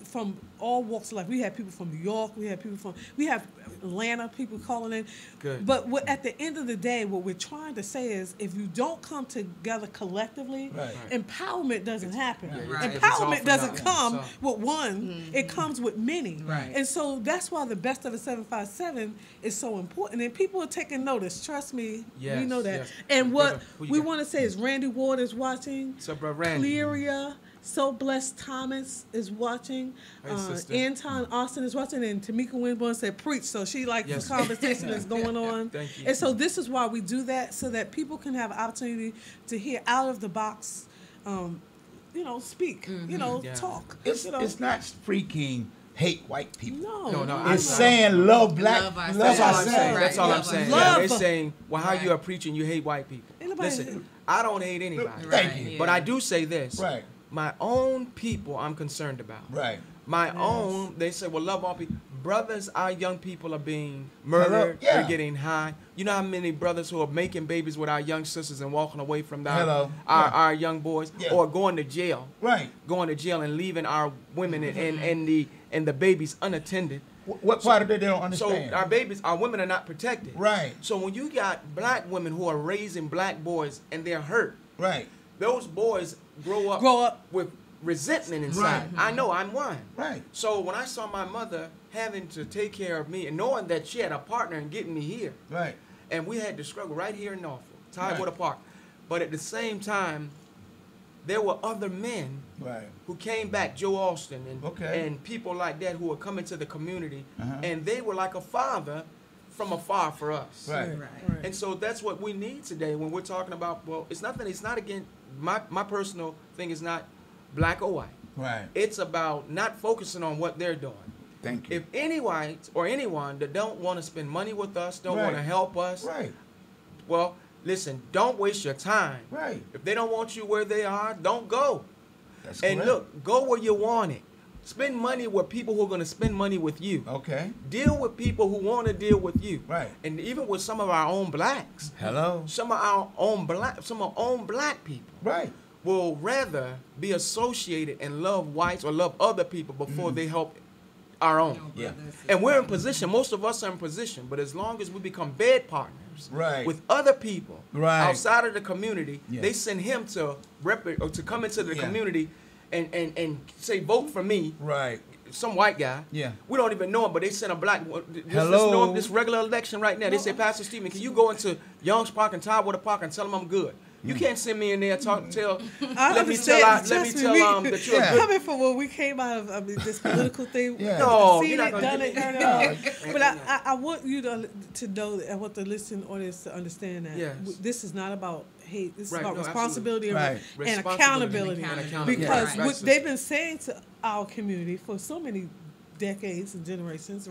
from all walks of life. We have people from New York. We have Atlanta people calling in. Good. But at the end of the day, what we're trying to say is, if you don't come together collectively, empowerment doesn't happen. Empowerment doesn't come with one. It comes with many. Right. And so that's why the best of the 757 is so important. And people are taking notice. Trust me, we know that. Yes. And what we want to say is, Randy Ward is watching. What's up, bro, Randy? Clearia, So Blessed Thomas is watching. Anton Austin is watching, and Tamika Winborn said preach. So she likes the conversation that's going on. Thank you. And so this is why we do that, so that people can have opportunity to hear out of the box, speak, talk. It's not freaking hate white people. No. It's saying love black. That's all I'm saying. That's all I'm saying. Love. They're saying, well, how you are preaching, you hate white people. Listen, I don't hate anybody. Thank you. But I do say this. Right. My own people I'm concerned about. Right. My own, they say, well, love all people. Brothers, our young people are being murdered. Yeah. They're getting high. You know how many brothers who are making babies with our young sisters and walking away from our young boys, or going to jail. Right. Going to jail and leaving our women and the babies unattended. What part of it they don't understand? So our women are not protected. Right. So when you got black women who are raising black boys and they're hurt. Right. Those boys grow up with resentment inside. Right. I know, I'm one. Right. So when I saw my mother having to take care of me and knowing that she had a partner in getting me here. Right. And we had to struggle right here in Norfolk, Tidewater Park. But at the same time, there were other men who came back, Joe Austin and people like that who were coming to the community, and they were like a father from afar for us. Right. And so that's what we need today when we're talking about, well, it's not again, my personal thing is not black or white. Right. It's about not focusing on what they're doing. Thank you. If any whites or anyone that don't want to spend money with us, don't want to help us, well, listen, don't waste your time. Right. If they don't want you where they are, don't go. That's and correct. look, go where you want it. Spend money with people who are going to spend money with you. Okay. Deal with people who want to deal with you. Right. And even with some of our own blacks. Hello. Some of our own black people. Right. Will rather be associated and love whites or love other people before they help our own. Yeah. And we're in position. Most of us are in position. But as long as we become bed partners with other people outside of the community, they send him to come into the community and say, vote for me. Right. Some white guy. Yeah. We don't even know him, but they sent a black. Hello. This regular election right now. They say, Pastor Stephen, can you go into Young's Park and Tidewater Park and tell them I'm good? You can't send me in there let me tell that you're good. Coming from when we came out of this political thing. No, seen you're it, not done gonna it. But I want you to know, I want the listening audience to understand that this is not about hate. This is about responsibility and accountability. Because what they've been saying to our community for so many decades and generations,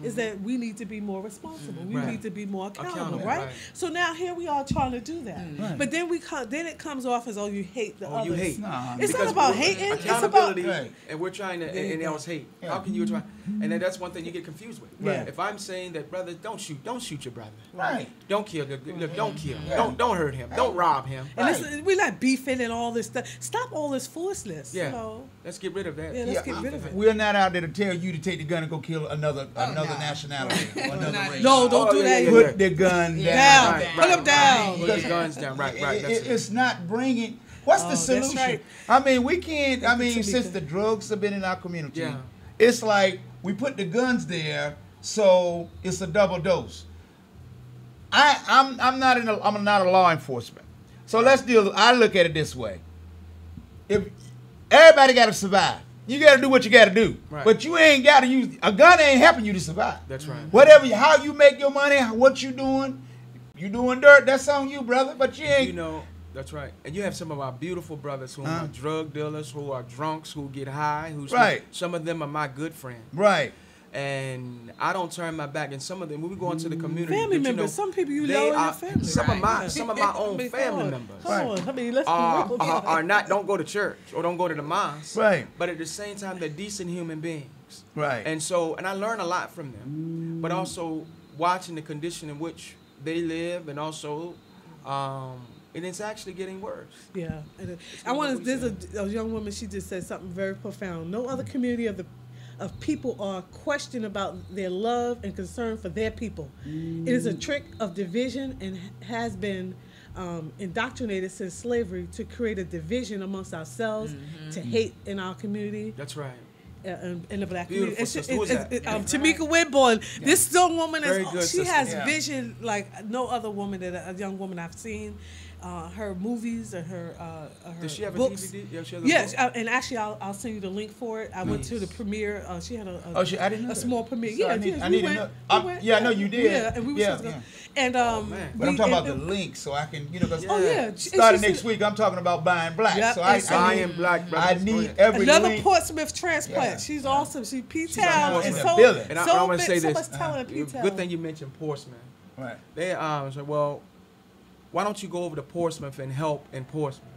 is that we need to be more responsible. We need to be more accountable, right? So now here we are trying to do that. But then then it comes off as, you hate the others. You hate. It's not about hating. Accountability, it's about and we're trying to, and else hate. How can you try? And then that's one thing you get confused with. If I'm saying that, brother, don't shoot your brother. Right. Don't kill. Don't kill. Don't hurt him. Don't rob him. And we like beefing and all this stuff. Stop all this foolishness. Yeah. Let's get rid of that. Yeah, let's get rid of it. We're not out there to tell you to take the gun and go kill another nationality or another race. No, don't do that. Put the gun down. Put them down. Put the guns down. Right. It's not bringing. What's the solution? Right. I mean, we can't. Since the drugs have been in our community, it's like we put the guns there, so it's a double dose. I'm not a law enforcement, so let's deal. I look at it this way: if everybody got to survive, you got to do what you got to do, but you ain't got to use a gun. Ain't helping you to survive. That's right. Whatever, how you make your money, what you doing dirt. That's on you, brother. But you ain't. That's right. And you have some of our beautiful brothers who are drug dealers, who are drunks, who get high, some of them are my good friends. Right. And I don't turn my back. And some of them, when we go into the community, family members. Some people you know in your family. Some of my own family members. Come on. I mean, let's be real. Are not, don't go to church or don't go to the mosque. Right. But at the same time, they're decent human beings. Right. And I learn a lot from them. But also watching the condition in which they live, and also, and it's actually getting worse. Yeah, and there's a young woman. She just said something very profound. No other community of people are questioned about their love and concern for their people. It is a trick of division and has been indoctrinated since slavery to create a division amongst ourselves, to hate in our community. That's right. In the black community. Tamika Winborn. This young woman, she has Yeah. vision like no other woman a young woman I've seen. Her movies and her Does she have books. a DVD? Yeah, she has a Yes, book? and actually I'll send you the link for it. I went to the premiere. She had I didn't know a small premiere. So Yeah, I need we to went. know. Yeah, I know you did. Yeah, and we were supposed to go. And but I'm talking about the link, so I can, because starting next week, I'm talking about buying black. Yep, so I need every another link. Portsmouth transplant. Yeah. She's awesome. She P-Town. And so I want to say so this. much talent in P-Town. Good thing you mentioned Portsmouth. Right. They said, well, why don't you go over to Portsmouth and help in Portsmouth?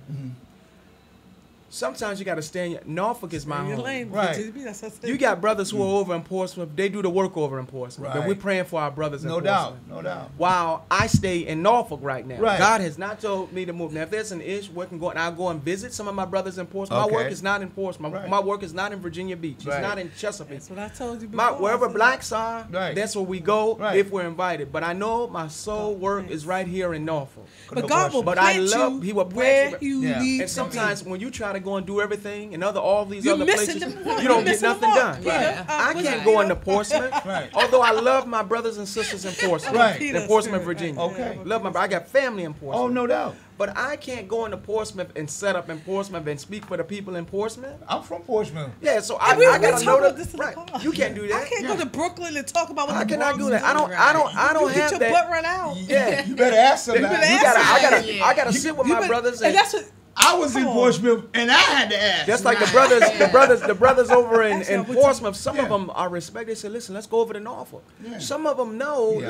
Sometimes you got to stay in your... Norfolk is my home. Right. You got brothers who are over in Portsmouth. They do the work over in Portsmouth. Right. But we're praying for our brothers in Portsmouth. No doubt. While I stay in Norfolk right now. Right. God has not told me to move. Now, if there's an issue, we can go, and I'll go and visit some of my brothers in Portsmouth. Okay. My work is not in Portsmouth. My work is not in Virginia Beach. It's Right. not in Chesapeake. That's what I told you before. Wherever blacks are, Right. that's where we go Right. if we're invited. But I know my soul work is right here in Norfolk. But God will But I plant love, you He will where plant you need And to sometimes when you try to go and do everything in all these You're other missing places, the point. you don't You're get missing the nothing mark, done. Peter. I Was can't it go Peter? into Portsmouth, Right. although I love my brothers and sisters in Portsmouth. Right. In Portsmouth, Virginia. Okay. Love I got family in Portsmouth. Oh, no doubt. But I can't go into Portsmouth and set up in Portsmouth and speak for the people in Portsmouth. I'm from Portsmouth. Yeah, so And I we gotta talk know about that. this in the Right. car. You can't do that. I can't go to Brooklyn and talk about what How the can I Bronx do that? is I don't doing. have You get your that. butt run out. Yeah, You better ask somebody. I gotta sit with my brothers And that's what. I was in Portsmouth and I had to ask. Just like the brothers over in Portsmouth, some of them are respected. They say, "Listen, let's go over to Norfolk." Yeah. Some of them know. Yeah.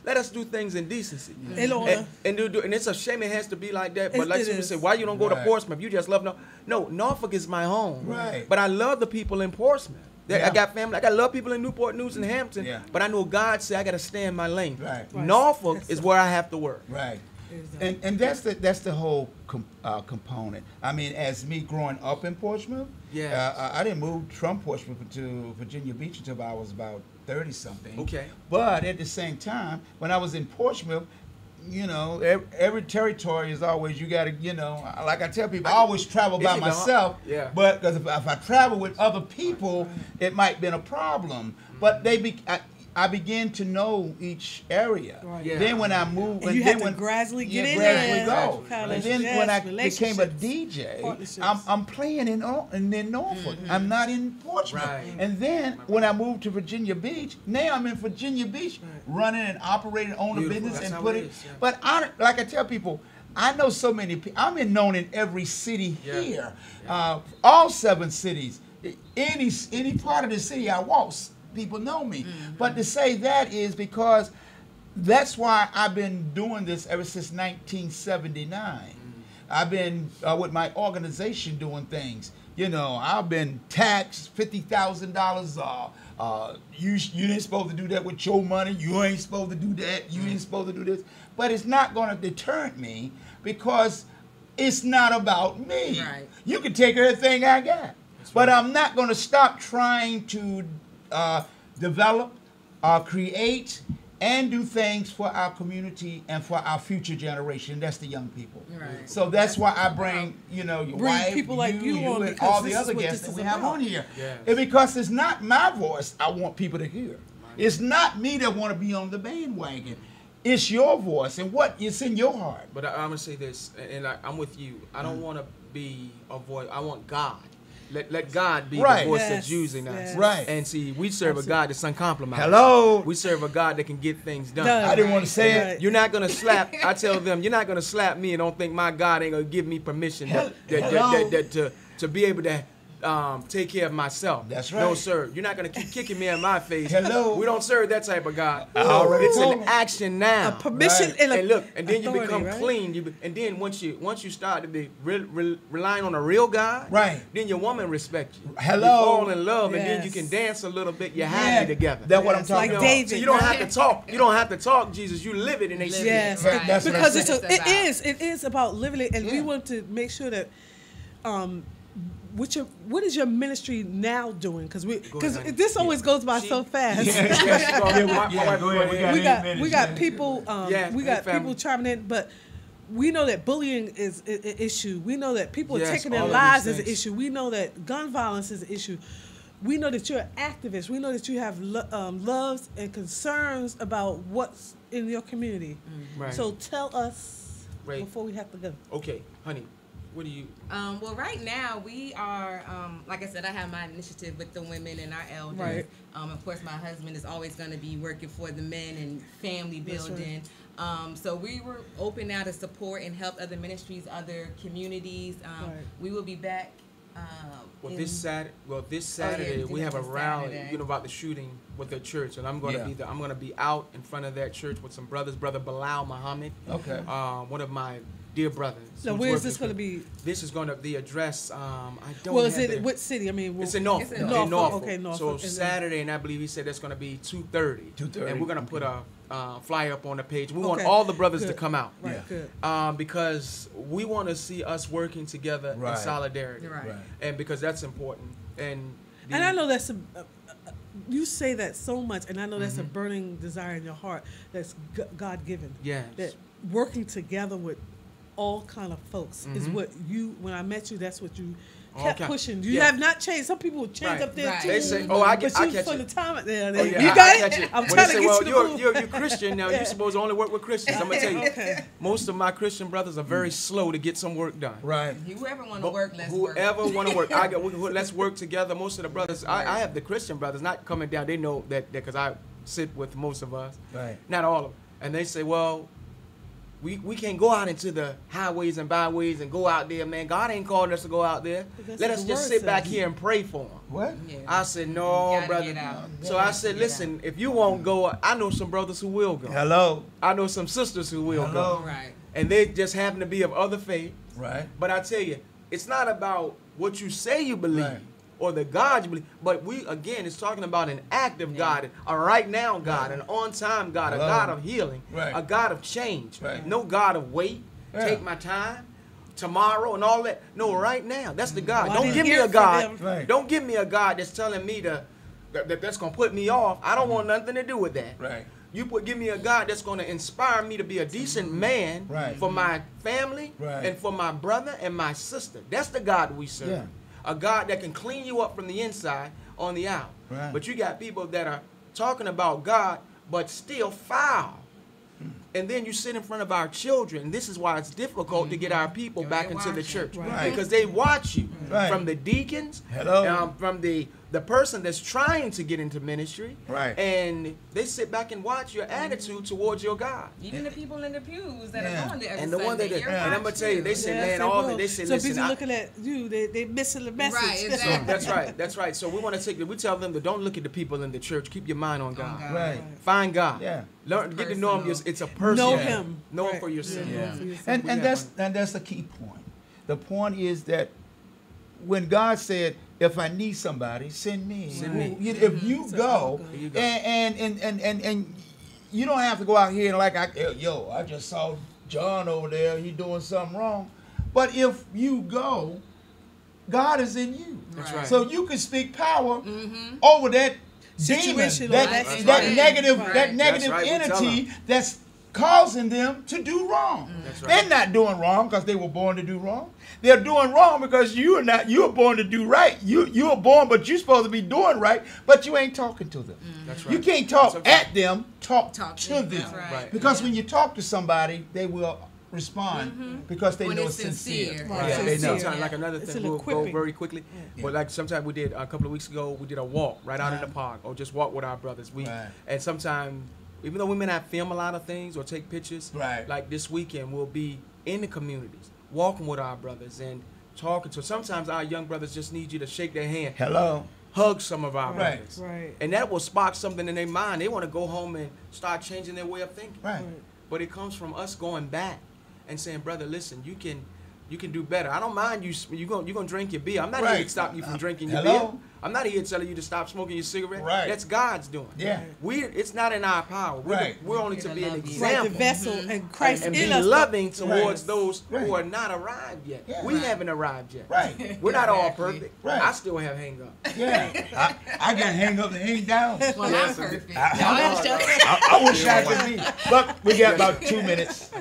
Let us do things in decency. In order. And it's a shame it has to be like that. But It like people is. say, why you don't go to Right. Portsmouth? You just love No, Norfolk is my home. Right. But I love the people in Portsmouth. Yeah. I got family. I got love people in Newport News and Hampton. Yeah. But I know God said I got to stay in my lane. Right. Norfolk is where I have to work. Right. And that's the whole component. I mean, as me growing up in Portsmouth, I didn't move from Portsmouth to Virginia Beach until I was about 30 something. Okay. But at the same time, when I was in Portsmouth, every territory is always, you got to, like I tell people, I always travel by myself. Yeah. But because if I travel with other people, it might have been a problem. But I began to know each area. Right. Yeah. Then when I moved, And you had to gradually get in there. go. Kind of, And then yes, when I became a relationships, DJ, partnerships. I'm playing in Norfolk. I'm not in Portsmouth. Right. And then when I moved to Virginia Beach, now I'm in Virginia Beach, running and operating, own a Beautiful. business, That's and how put it it. is, yeah. But like I tell people, I know so many people. I'm known in every city here, all 7 cities. Any part of the city I walk, people know me. But to say that is because that's why I've been doing this ever since 1979. I've been with my organization doing things. I've been taxed $50,000. You ain't supposed to do that with your money. You ain't supposed to do that. You ain't supposed to do this. But it's not going to deter me because it's not about me. Right. You can take everything I got. But I'm not going to stop trying to develop, create, and do things for our community and for our future generation. That's the young people. Right. So that's why I bring, your wife, people like you on, and because all this the is other what guests this that is we have about. on here. Yes. And because it's not my voice I want people to hear. It's not me that want to be on the bandwagon. It's your voice and what is in your heart. But I'm going to say this, and I'm with you. I don't want to be a voice. I want God. Let God be the voice that's using us. Right. And see, we serve a God that's uncompromised. Hello. We serve a God that can get things done. I didn't want to say it. You're not going to slap, I tell them, you're not going to slap me and don't think my God ain't going to give me permission to be able to take care of myself. That's right. No, sir. You're not going to keep kicking me in my face. Hello. We don't serve that type of God. It's an action now. A permission and look, and then you become right? clean. And then once you start to be relying on a real God, right? Then your woman respects you. Hello. You fall in love, and then you can dance a little bit. You're happy together. That's what I'm talking about. David, so you don't have to talk. You don't have to talk, Jesus. You live it, and they see it. Right. That's because it is about living it, and we want to make sure that what is your ministry now doing? Because this always goes by so fast. We got people. We got people chiming in, but we know that bullying is an issue. We know that people are taking their lives as an issue. We know that gun violence is an issue. We know that you're an activist. We know that you have loves and concerns about what's in your community. Right. So tell us before we have to go. Okay, honey. What do you? Well, right now we are, like I said, I have my initiative with the women and our elders. Right. Of course, my husband is always going to be working for the men and family building. So we were open now to support and help other ministries, other communities. We will be back. This Saturday we have a rally. You know about the shooting with the church, and I'm going to be there. I'm going to be out in front of that church with some brothers. Brother Bilal Muhammad. Okay. One of my dear brothers. So where is this going to be? This is going to be address. I don't. Well, is it what city? I mean, it's in Norfolk. Norfolk. Okay, Norfolk. So Saturday, and I believe he said that's going to be 2:30. 2:30. And we're going to put a flyer up on the page. We want all the brothers to come out. Right. Good. Because we want to see us working together in solidarity. Right. And because that's important. And I know that's you say that so much, and I know that's a burning desire in your heart that's God given. Yes. That working together with all kind of folks is what when I met you, that's what you kept pushing. You have not changed. Some people change up there too. They say, "Oh, I catch for the time there. Oh, yeah, you got it. I'm trying to get you. You're Christian now. You're supposed to only work with Christians. I'm gonna tell you, most of my Christian brothers are very slow to get some work done. Right. Whoever want to work, let's work. Let's work together. Most of the brothers, I have the Christian brothers not coming down. They know that because I sit with most of us. Right. Not all of them, and they say, well. We can't go out into the highways and byways and go out there, man. God ain't called us to go out there. Let us just sit back here and pray for them. What? Yeah. I said, no, brother. So I said, listen, if you won't go, I know some brothers who will go. Hello. I know some sisters who will go. Right. And they just happen to be of other faith. Right. But I tell you, it's not about what you say you believe. Or the God you believe, but it's talking about an active God, a right now God, an on time God, a God of healing, a God of change, no God of wait, take my time, tomorrow and all that. No, right now, that's the God. Don't give me a God. Don't give me a God that's telling me that's gonna put me off. I don't want nothing to do with that. Right. Give me a God that's going to inspire me to be a decent man for my family and for my brother and my sister. That's the God we serve. Yeah. A God that can clean you up from the inside on the out. Right. But you got people that are talking about God, but still foul. And then you sit in front of our children. This is why it's difficult to get our people back into the church. Right. Because they watch you from the deacons, from the person that's trying to get into ministry. Right. And they sit back and watch your attitude towards your God. Even the people in the pews that are going there every and the one that and I'm going to tell you, they say, man, all that. They say, so listen. busy looking at you, they missing the message. Right, exactly. That's right. So we tell them that don't look at the people in the church. Keep your mind on God. Right. Find God. Yeah. Learn, get to know him. It's a person. Know him. Know him for yourself. Yeah. And that's the key point. The point is that when God said, if I need somebody, send me. If you go, and you don't have to go out here and I just saw John over there, he doing something wrong. But if you go, God is in you. That's right. So you can speak power over that situation, that negative entity that's causing them to do wrong. They're not doing wrong because they were born to do wrong. They're doing wrong because you were born to do right. You were born, but you're supposed to be doing right, but you ain't talking to them. That's right. You can't talk at them, talk to them. Right. Because when you talk to somebody, they will respond because they know it's sincere. Right. They know. Sometimes, like another thing, we'll go very quickly. But like sometimes we did, a couple of weeks ago, we did a walk right out in the park or just walk with our brothers. And sometimes, even though we may not film a lot of things or take pictures, like this weekend, we'll be in the communities, walking with our brothers and talking to. Sometimes our young brothers just need you to shake their hand. Hello. Hug some of our Right. brothers. Right. And that will spark something in their mind. They want to go home and start changing their way of thinking. Right. But it comes from us going back and saying, brother, listen, you can do better. I don't mind you're gonna drink your beer. I'm not here to stop you from drinking your beer. I'm not here telling you to stop smoking your cigarette. Right. That's God's doing. Yeah. It's not in our power. We're only to be an example. Right, the vessel and Christ and in be us. loving towards those who are not arrived yet. Yeah. We haven't arrived yet. Right. We're not all perfect. Right. I still have hang up. Yeah. I got hang up and hang down. Well, I'm perfect. I wish I could be. But we got about 2 minutes.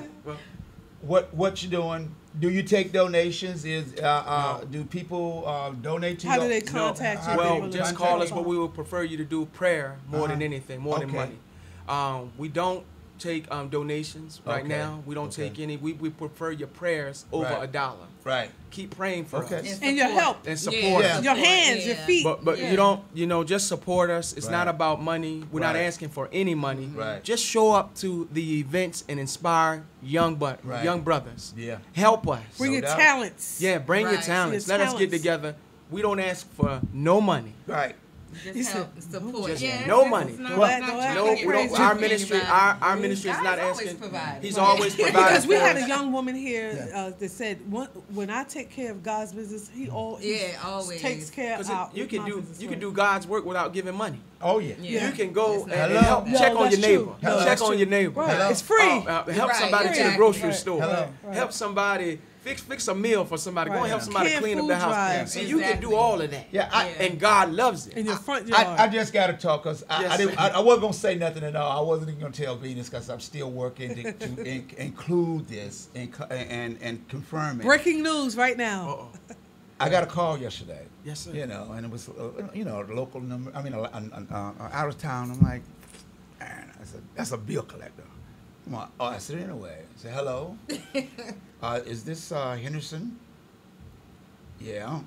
What you doing? Do you take donations? Do people donate to you? How do they contact you? Well, just call us, but we would prefer you to do prayer more than anything, more than money. We don't take donations right now. We don't take any. We prefer your prayers over $1. Right. Keep praying for us. And your help. And support us. Your hands, your feet. But you don't, just support us. It's not about money. We're not asking for any money. Right. Just show up to the events and inspire young brothers. Yeah. Help us. Bring your talents. Yeah, bring your talents. Let us get together. We don't ask for no money. Right. Just help and support. Just no money. Our ministry is not asking. He's always providing. Because we had a young woman here that said, "When I take care of God's business, He always takes care of our business." You can do God's work without giving money. Oh yeah. You can go and help. Check on your neighbor. Check on your neighbor. It's free. Help somebody to the grocery store. Help somebody. Fix a meal for somebody. Go and help somebody clean up the house. See, you can do all of that. And God loves it. In your front yard. I just got to talk because I wasn't going to say nothing at all. I wasn't even going to tell Venus because I'm still working to include this and confirm it. Breaking news right now. I got a call yesterday. Yes, sir. And it was a local number. I mean, out of town. I'm like, man, I said, that's a bill collector. I said, anyway. I said, hello. Is this Henderson? Yeah.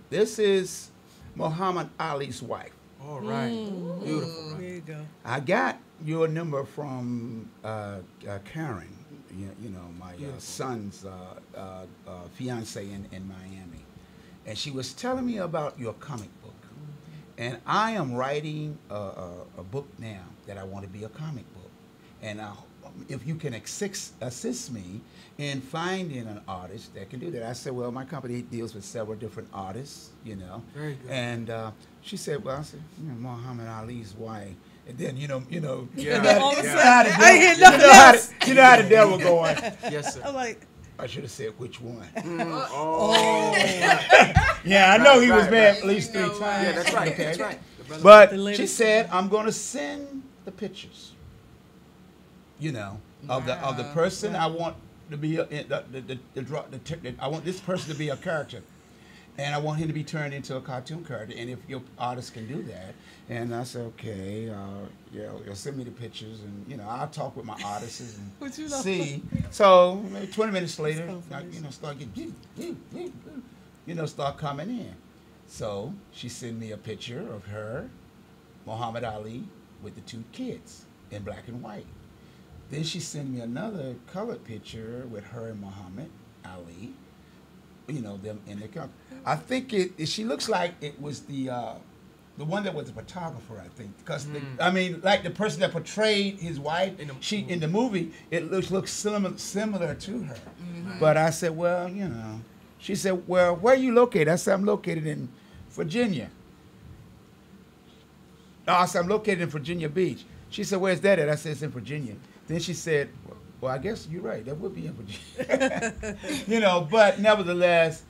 This is Muhammad Ali's wife. All right. Beautiful. There you go. I got your number from Karen, my son's fiance in Miami. And she was telling me about your comic book. And I am writing a book now that I want to be a comic book. And if you can assist me in finding an artist that can do that. I said, well, my company deals with several different artists, Very good. And she said, well, I said, Muhammad Ali's wife. And then, you know how the devil going. Yes, sir. I'm like, I should have said which one. Oh. Yeah, I know he was mad at least 3 times. Yeah, that's right. Okay. That's right. But she said, I'm going to send the pictures, of the person I want to be I want this person to be a character, and I want him to be turned into a cartoon character. And if your artist can do that, and I said, okay, you'll send me the pictures, and I'll talk with my artists and see. So maybe 20 minutes later, start getting, start coming in. So she sent me a picture of her, Muhammad Ali, with the 2 kids in black and white. Then she sent me another colored picture with her and Muhammad Ali, them in the cup. I think she looks like it was the one that was the photographer, I think. Because, like the person that portrayed his wife, in the movie, it looks similar to her. Mm-hmm. But I said, well, she said, well, where are you located? I said, I'm located in Virginia. I said, I'm located in Virginia Beach. She said, where's that at? I said, it's in Virginia. Then she said, well, I guess you're right. That would be in Virginia. But nevertheless,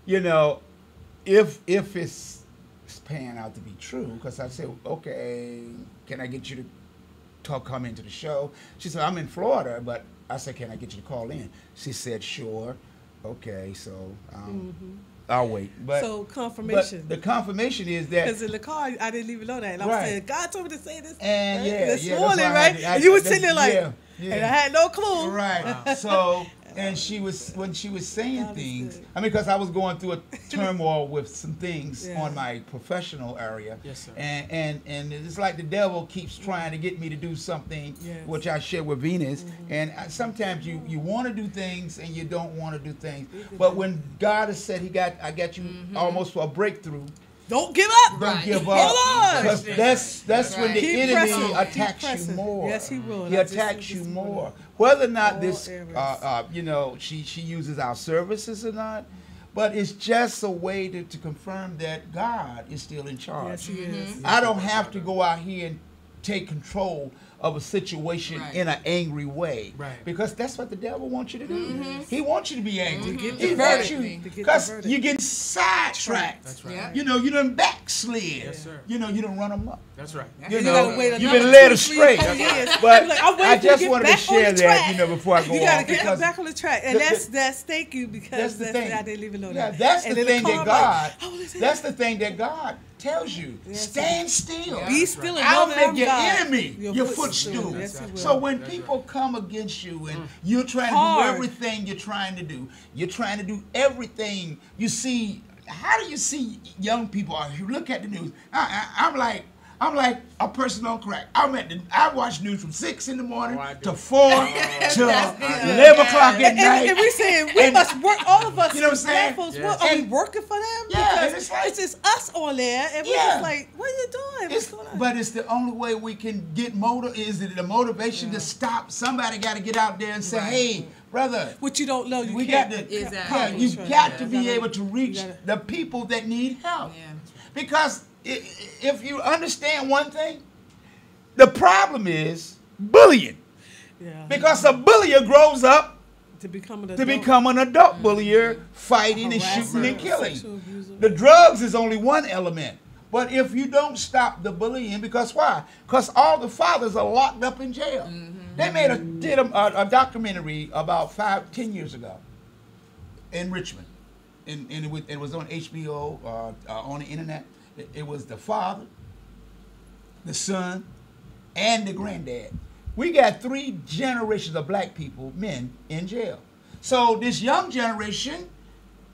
if it's panning out to be true, because I said, okay, can I get you to come into the show? She said, I'm in Florida, but I said, can I get you to call in? She said, sure. Okay, so I'll wait. But, so confirmation. But the confirmation is that because in the car I didn't even know that, and I was saying God told me to say this. And this morning, right? And you were sitting there like, and I had no clue. Right. Wow. So And when she was saying things, I mean, because I was going through a turmoil with some things on my professional area. Yes, sir. And it's like the devil keeps trying to get me to do something, which I share with Venus. And sometimes you want to do things and you don't want to do things. But when God has said I got you almost for a breakthrough. Don't give up. Don't give up. Hold on. Because that's when the enemy attacks you more. Yes, he will. He attacks you more. Whether or not this, she uses our services or not, but it's just a way to confirm that God is still in charge. Yes, he is. I don't have to go out here and take control of a situation in an angry way, because that's what the devil wants you to do. He wants you to be angry. He wants you because you're getting sidetracked. That's right. You know, you done backslid. Yes, sir. You know, you done run them up. That's right. You know, you've been led astray. But I just wanted to share that, before I go on. You got to get back on the track, and that's thank you, because that's I didn't even know that. That's the thing that God. That's the thing that God tells you. Stand still. Be still and I'll know that make your I'm God. enemy your footstool. So when people come against you and you're trying to do everything you're trying to do, you're trying to do everything. You see, how do you see young people? You look at the news. I'm like a person on crack. I watch news from 6 in the morning to 4 to 11 o'clock at night. And we saying we must work, all of us. You know what I'm saying? Folks, are we working for them? Yeah, because it's just us on there, and we're just like, what are you doing? What's going on? But it's the only way we can get the motivation to stop. Somebody got to get out there and say, hey, brother, what you don't know, you got to be able to reach the people that need help. Because if you understand one thing, the problem is bullying. Because a bullier grows up to become an adult bullier, fighting and shooting and killing. The drugs is only one element. But if you don't stop the bullying, because why? Because all the fathers are locked up in jail. They did a documentary about 10 years ago in Richmond. And it was on HBO, on the internet. It was the father, the son, and the granddad. We got 3 generations of black people, men, in jail. So this young generation,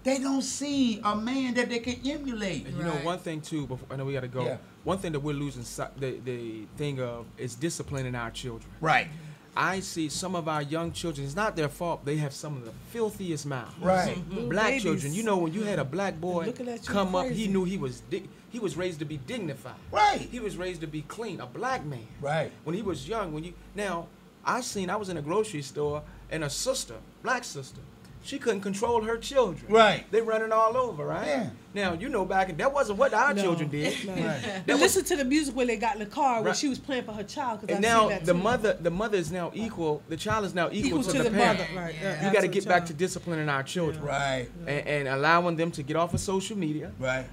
they don't see a man that they can emulate. And you know, one thing too, before, I know we got to go. Yeah. One thing that we're losing the thing of is disciplining our children. Right. I see some of our young children, it's not their fault, they have some of the filthiest mouths. Right. Black children, you know, when you had a black boy come up, he knew he was raised to be dignified. Right. He was raised to be clean, a black man. Right. When he was young, now, I was in a grocery store, and a sister, black sister, she couldn't control her children. Right. They running all over, right? Yeah. Now, you know, that wasn't what our children did. No. Right. Listen to the music when they got in the car when she was playing for her child. And now the mother is now equal. The child is now equal to the parent. Mother. Right. We got to get back to disciplining our children. Right. And allowing them to get off of social media. Right.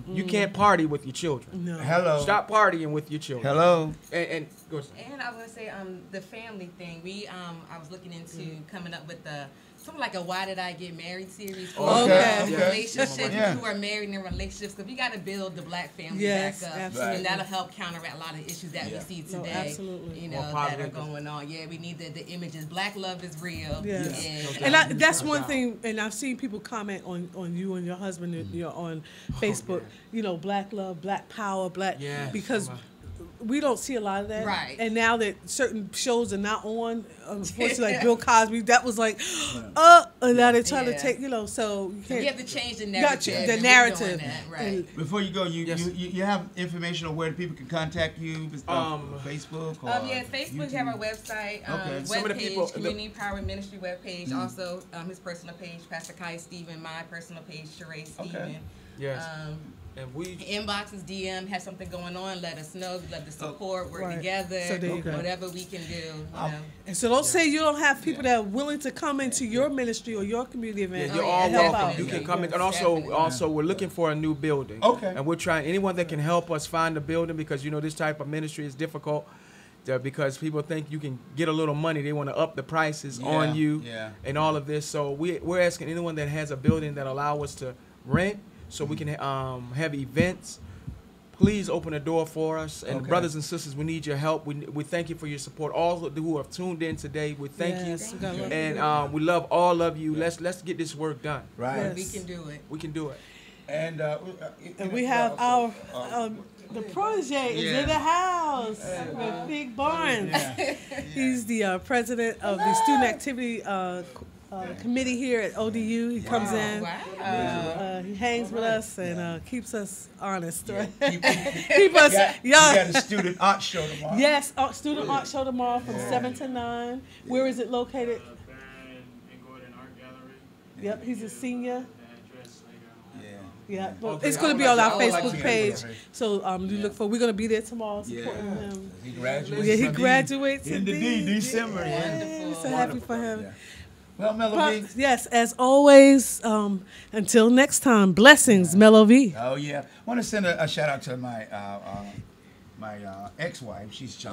You can't party with your children. No. Hello. Stop partying with your children. Hello. And go. And I was gonna say the family thing. I was looking into coming up with something like a "Why Did I Get Married" series for relationships who are married in relationships. Because we got to build the black family back up, and that'll help counteract a lot of issues that we see today. Absolutely. You know, that are going on. Yeah, we need the images. Black love is real. Yes. And that's one thing. And I've seen people comment on you and your husband on Facebook. You know, black love, black power, because we don't see a lot of that. Right. And now that certain shows are not on, unfortunately, like Bill Cosby, that was like, and now they're trying to take, so you can't. We have to change the narrative. The narrative. Right. Before you go, you have information on where people can contact you? Facebook? Or Facebook, have our website, webpage, Community Empowerment Ministry webpage. Also, his personal page, Pastor Kai Stephen, my personal page, Sharae Stephen. Yes. And we inboxes, DM, have something going on, let us know. We love to support, work together, whatever we can do. You know. And so don't say you don't have people that are willing to come into your ministry or your community event. You're all welcome. You can come in. And also we're looking for a new building. Okay. And we're trying, anyone that can help us find a building, because this type of ministry is difficult. Because people think you can get a little money, they want to up the prices on you and all of this. So we're asking anyone that has a building that allow us to rent, so we can have events, please open a door for us. And brothers and sisters, we need your help. We thank you for your support. All who have tuned in today, we thank you. And we love all of you. Let's get this work done. Right. Yes. We can do it. We can do it. And we have our the protege is in the house with Big Barnes. He's the president of the student activity committee here at ODU. He comes in, he hangs with us and keeps us honest. Right? Keep us young. You got a student art show tomorrow. Yes, student art show tomorrow from 7 to 9. Where is it located? Yep, he's a senior. Yeah, well, it's going to be on our Facebook page. So you look for. We're going to be there tomorrow supporting him. He graduates. Yeah, he graduates in December. Yeah. So happy for him. Yeah. Well, Melovee. Yes, as always. Until next time, blessings, Melovee. Oh yeah, I want to send a shout out to my ex-wife. She's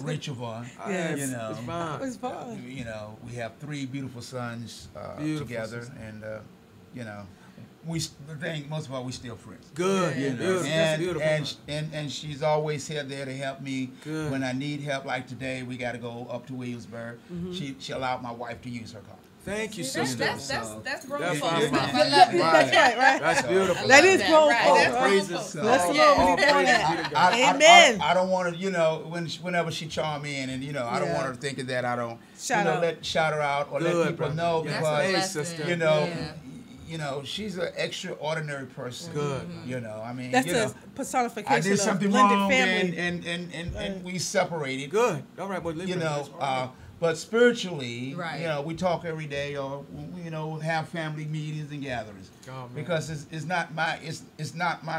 Rachel Vaughn. Yes. You know, it's fun. You know, we have 3 beautiful sons together, and you know. Most of all, we still friends. Good, you know? Beautiful. That's beautiful. And she's always here there to help me. Good. When I need help. Like today, we got to go up to Williamsburg. She allowed my wife to use her car. Thank you, sister. That's grown That's folks. fine. That's right. That's beautiful. That is grown All folks. praises. Bless the Lord. All praises. Amen. I don't want to, you know, whenever she charm me in, and you know, I don't want her to think that I don't shout her out or let people know because you know. You know, she's an extraordinary person. Good. You know, I mean, that's a personification. I did something wrong, and we separated. Good. All right, but you know, but spiritually, you know, we talk every day, or you know, have family meetings and gatherings. Oh, because it's not my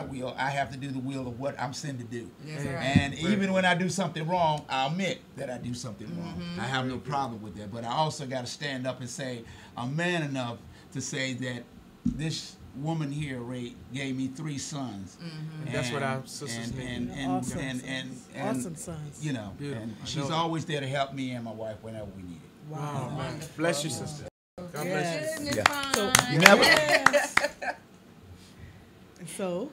will. I have to do the will of what I'm sent to do. Yes, and even when I do something wrong, I'll admit that I do something wrong. I have no problem with that. But I also got to stand up and say, I'm man enough to say that this woman here, Ray, gave me 3 sons. And that's what our sisters need. Awesome sons. You know, and she's always there to help me and my wife whenever we need it. Wow, man. Bless you, sister. God bless you. So,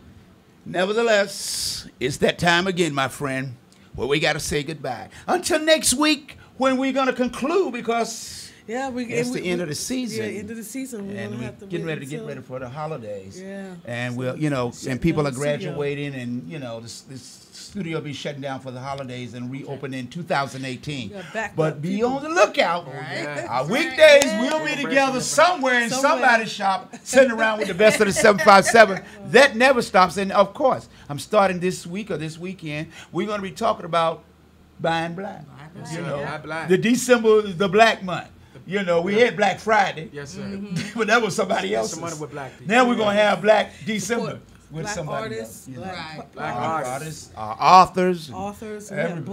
nevertheless, it's that time again, my friend, where we got to say goodbye. Until next week, when we're going to conclude, because it's the end of the season. Yeah, end of the season. And we're getting ready to get ready for the holidays. Yeah. And we'll, you know, and people are graduating, and you know, this studio will be shutting down for the holidays and reopen in 2018. But be on the lookout. Our weekdays we'll be together somewhere in somebody's shop, sitting around with the best of the 757. That never stops. And of course, I'm starting this week or this weekend. We're going to be talking about buying black. You know, the December is the Black Month. You know, we had Black Friday. Yes, sir. But that was somebody else. Somebody with black people. Now we're going to have Black December with black somebody artists, else. Black artists. Authors. Everything.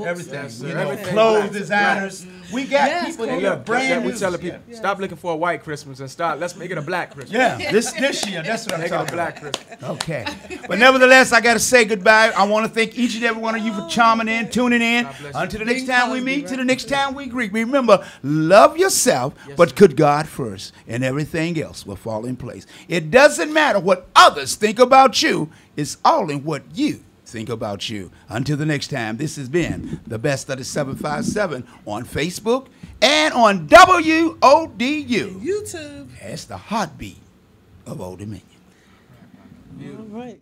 Clothes designers. We got people here brand new. We tell people, stop looking for a white Christmas and let's make it a black Christmas. Yeah, this year, that's what I'm talking about. Make it a black Christmas. Okay. But nevertheless, I got to say goodbye. I want to thank each and every one of you for chiming in, tuning in. Until the next time we meet, till the next time we greet. Remember, love yourself, but put God first, and everything else will fall in place. It doesn't matter what others think about you. It's all in what you think about you. Until the next time, this has been the best of the 757 on Facebook and on WODU. YouTube. It's the heartbeat of Old Dominion. All right.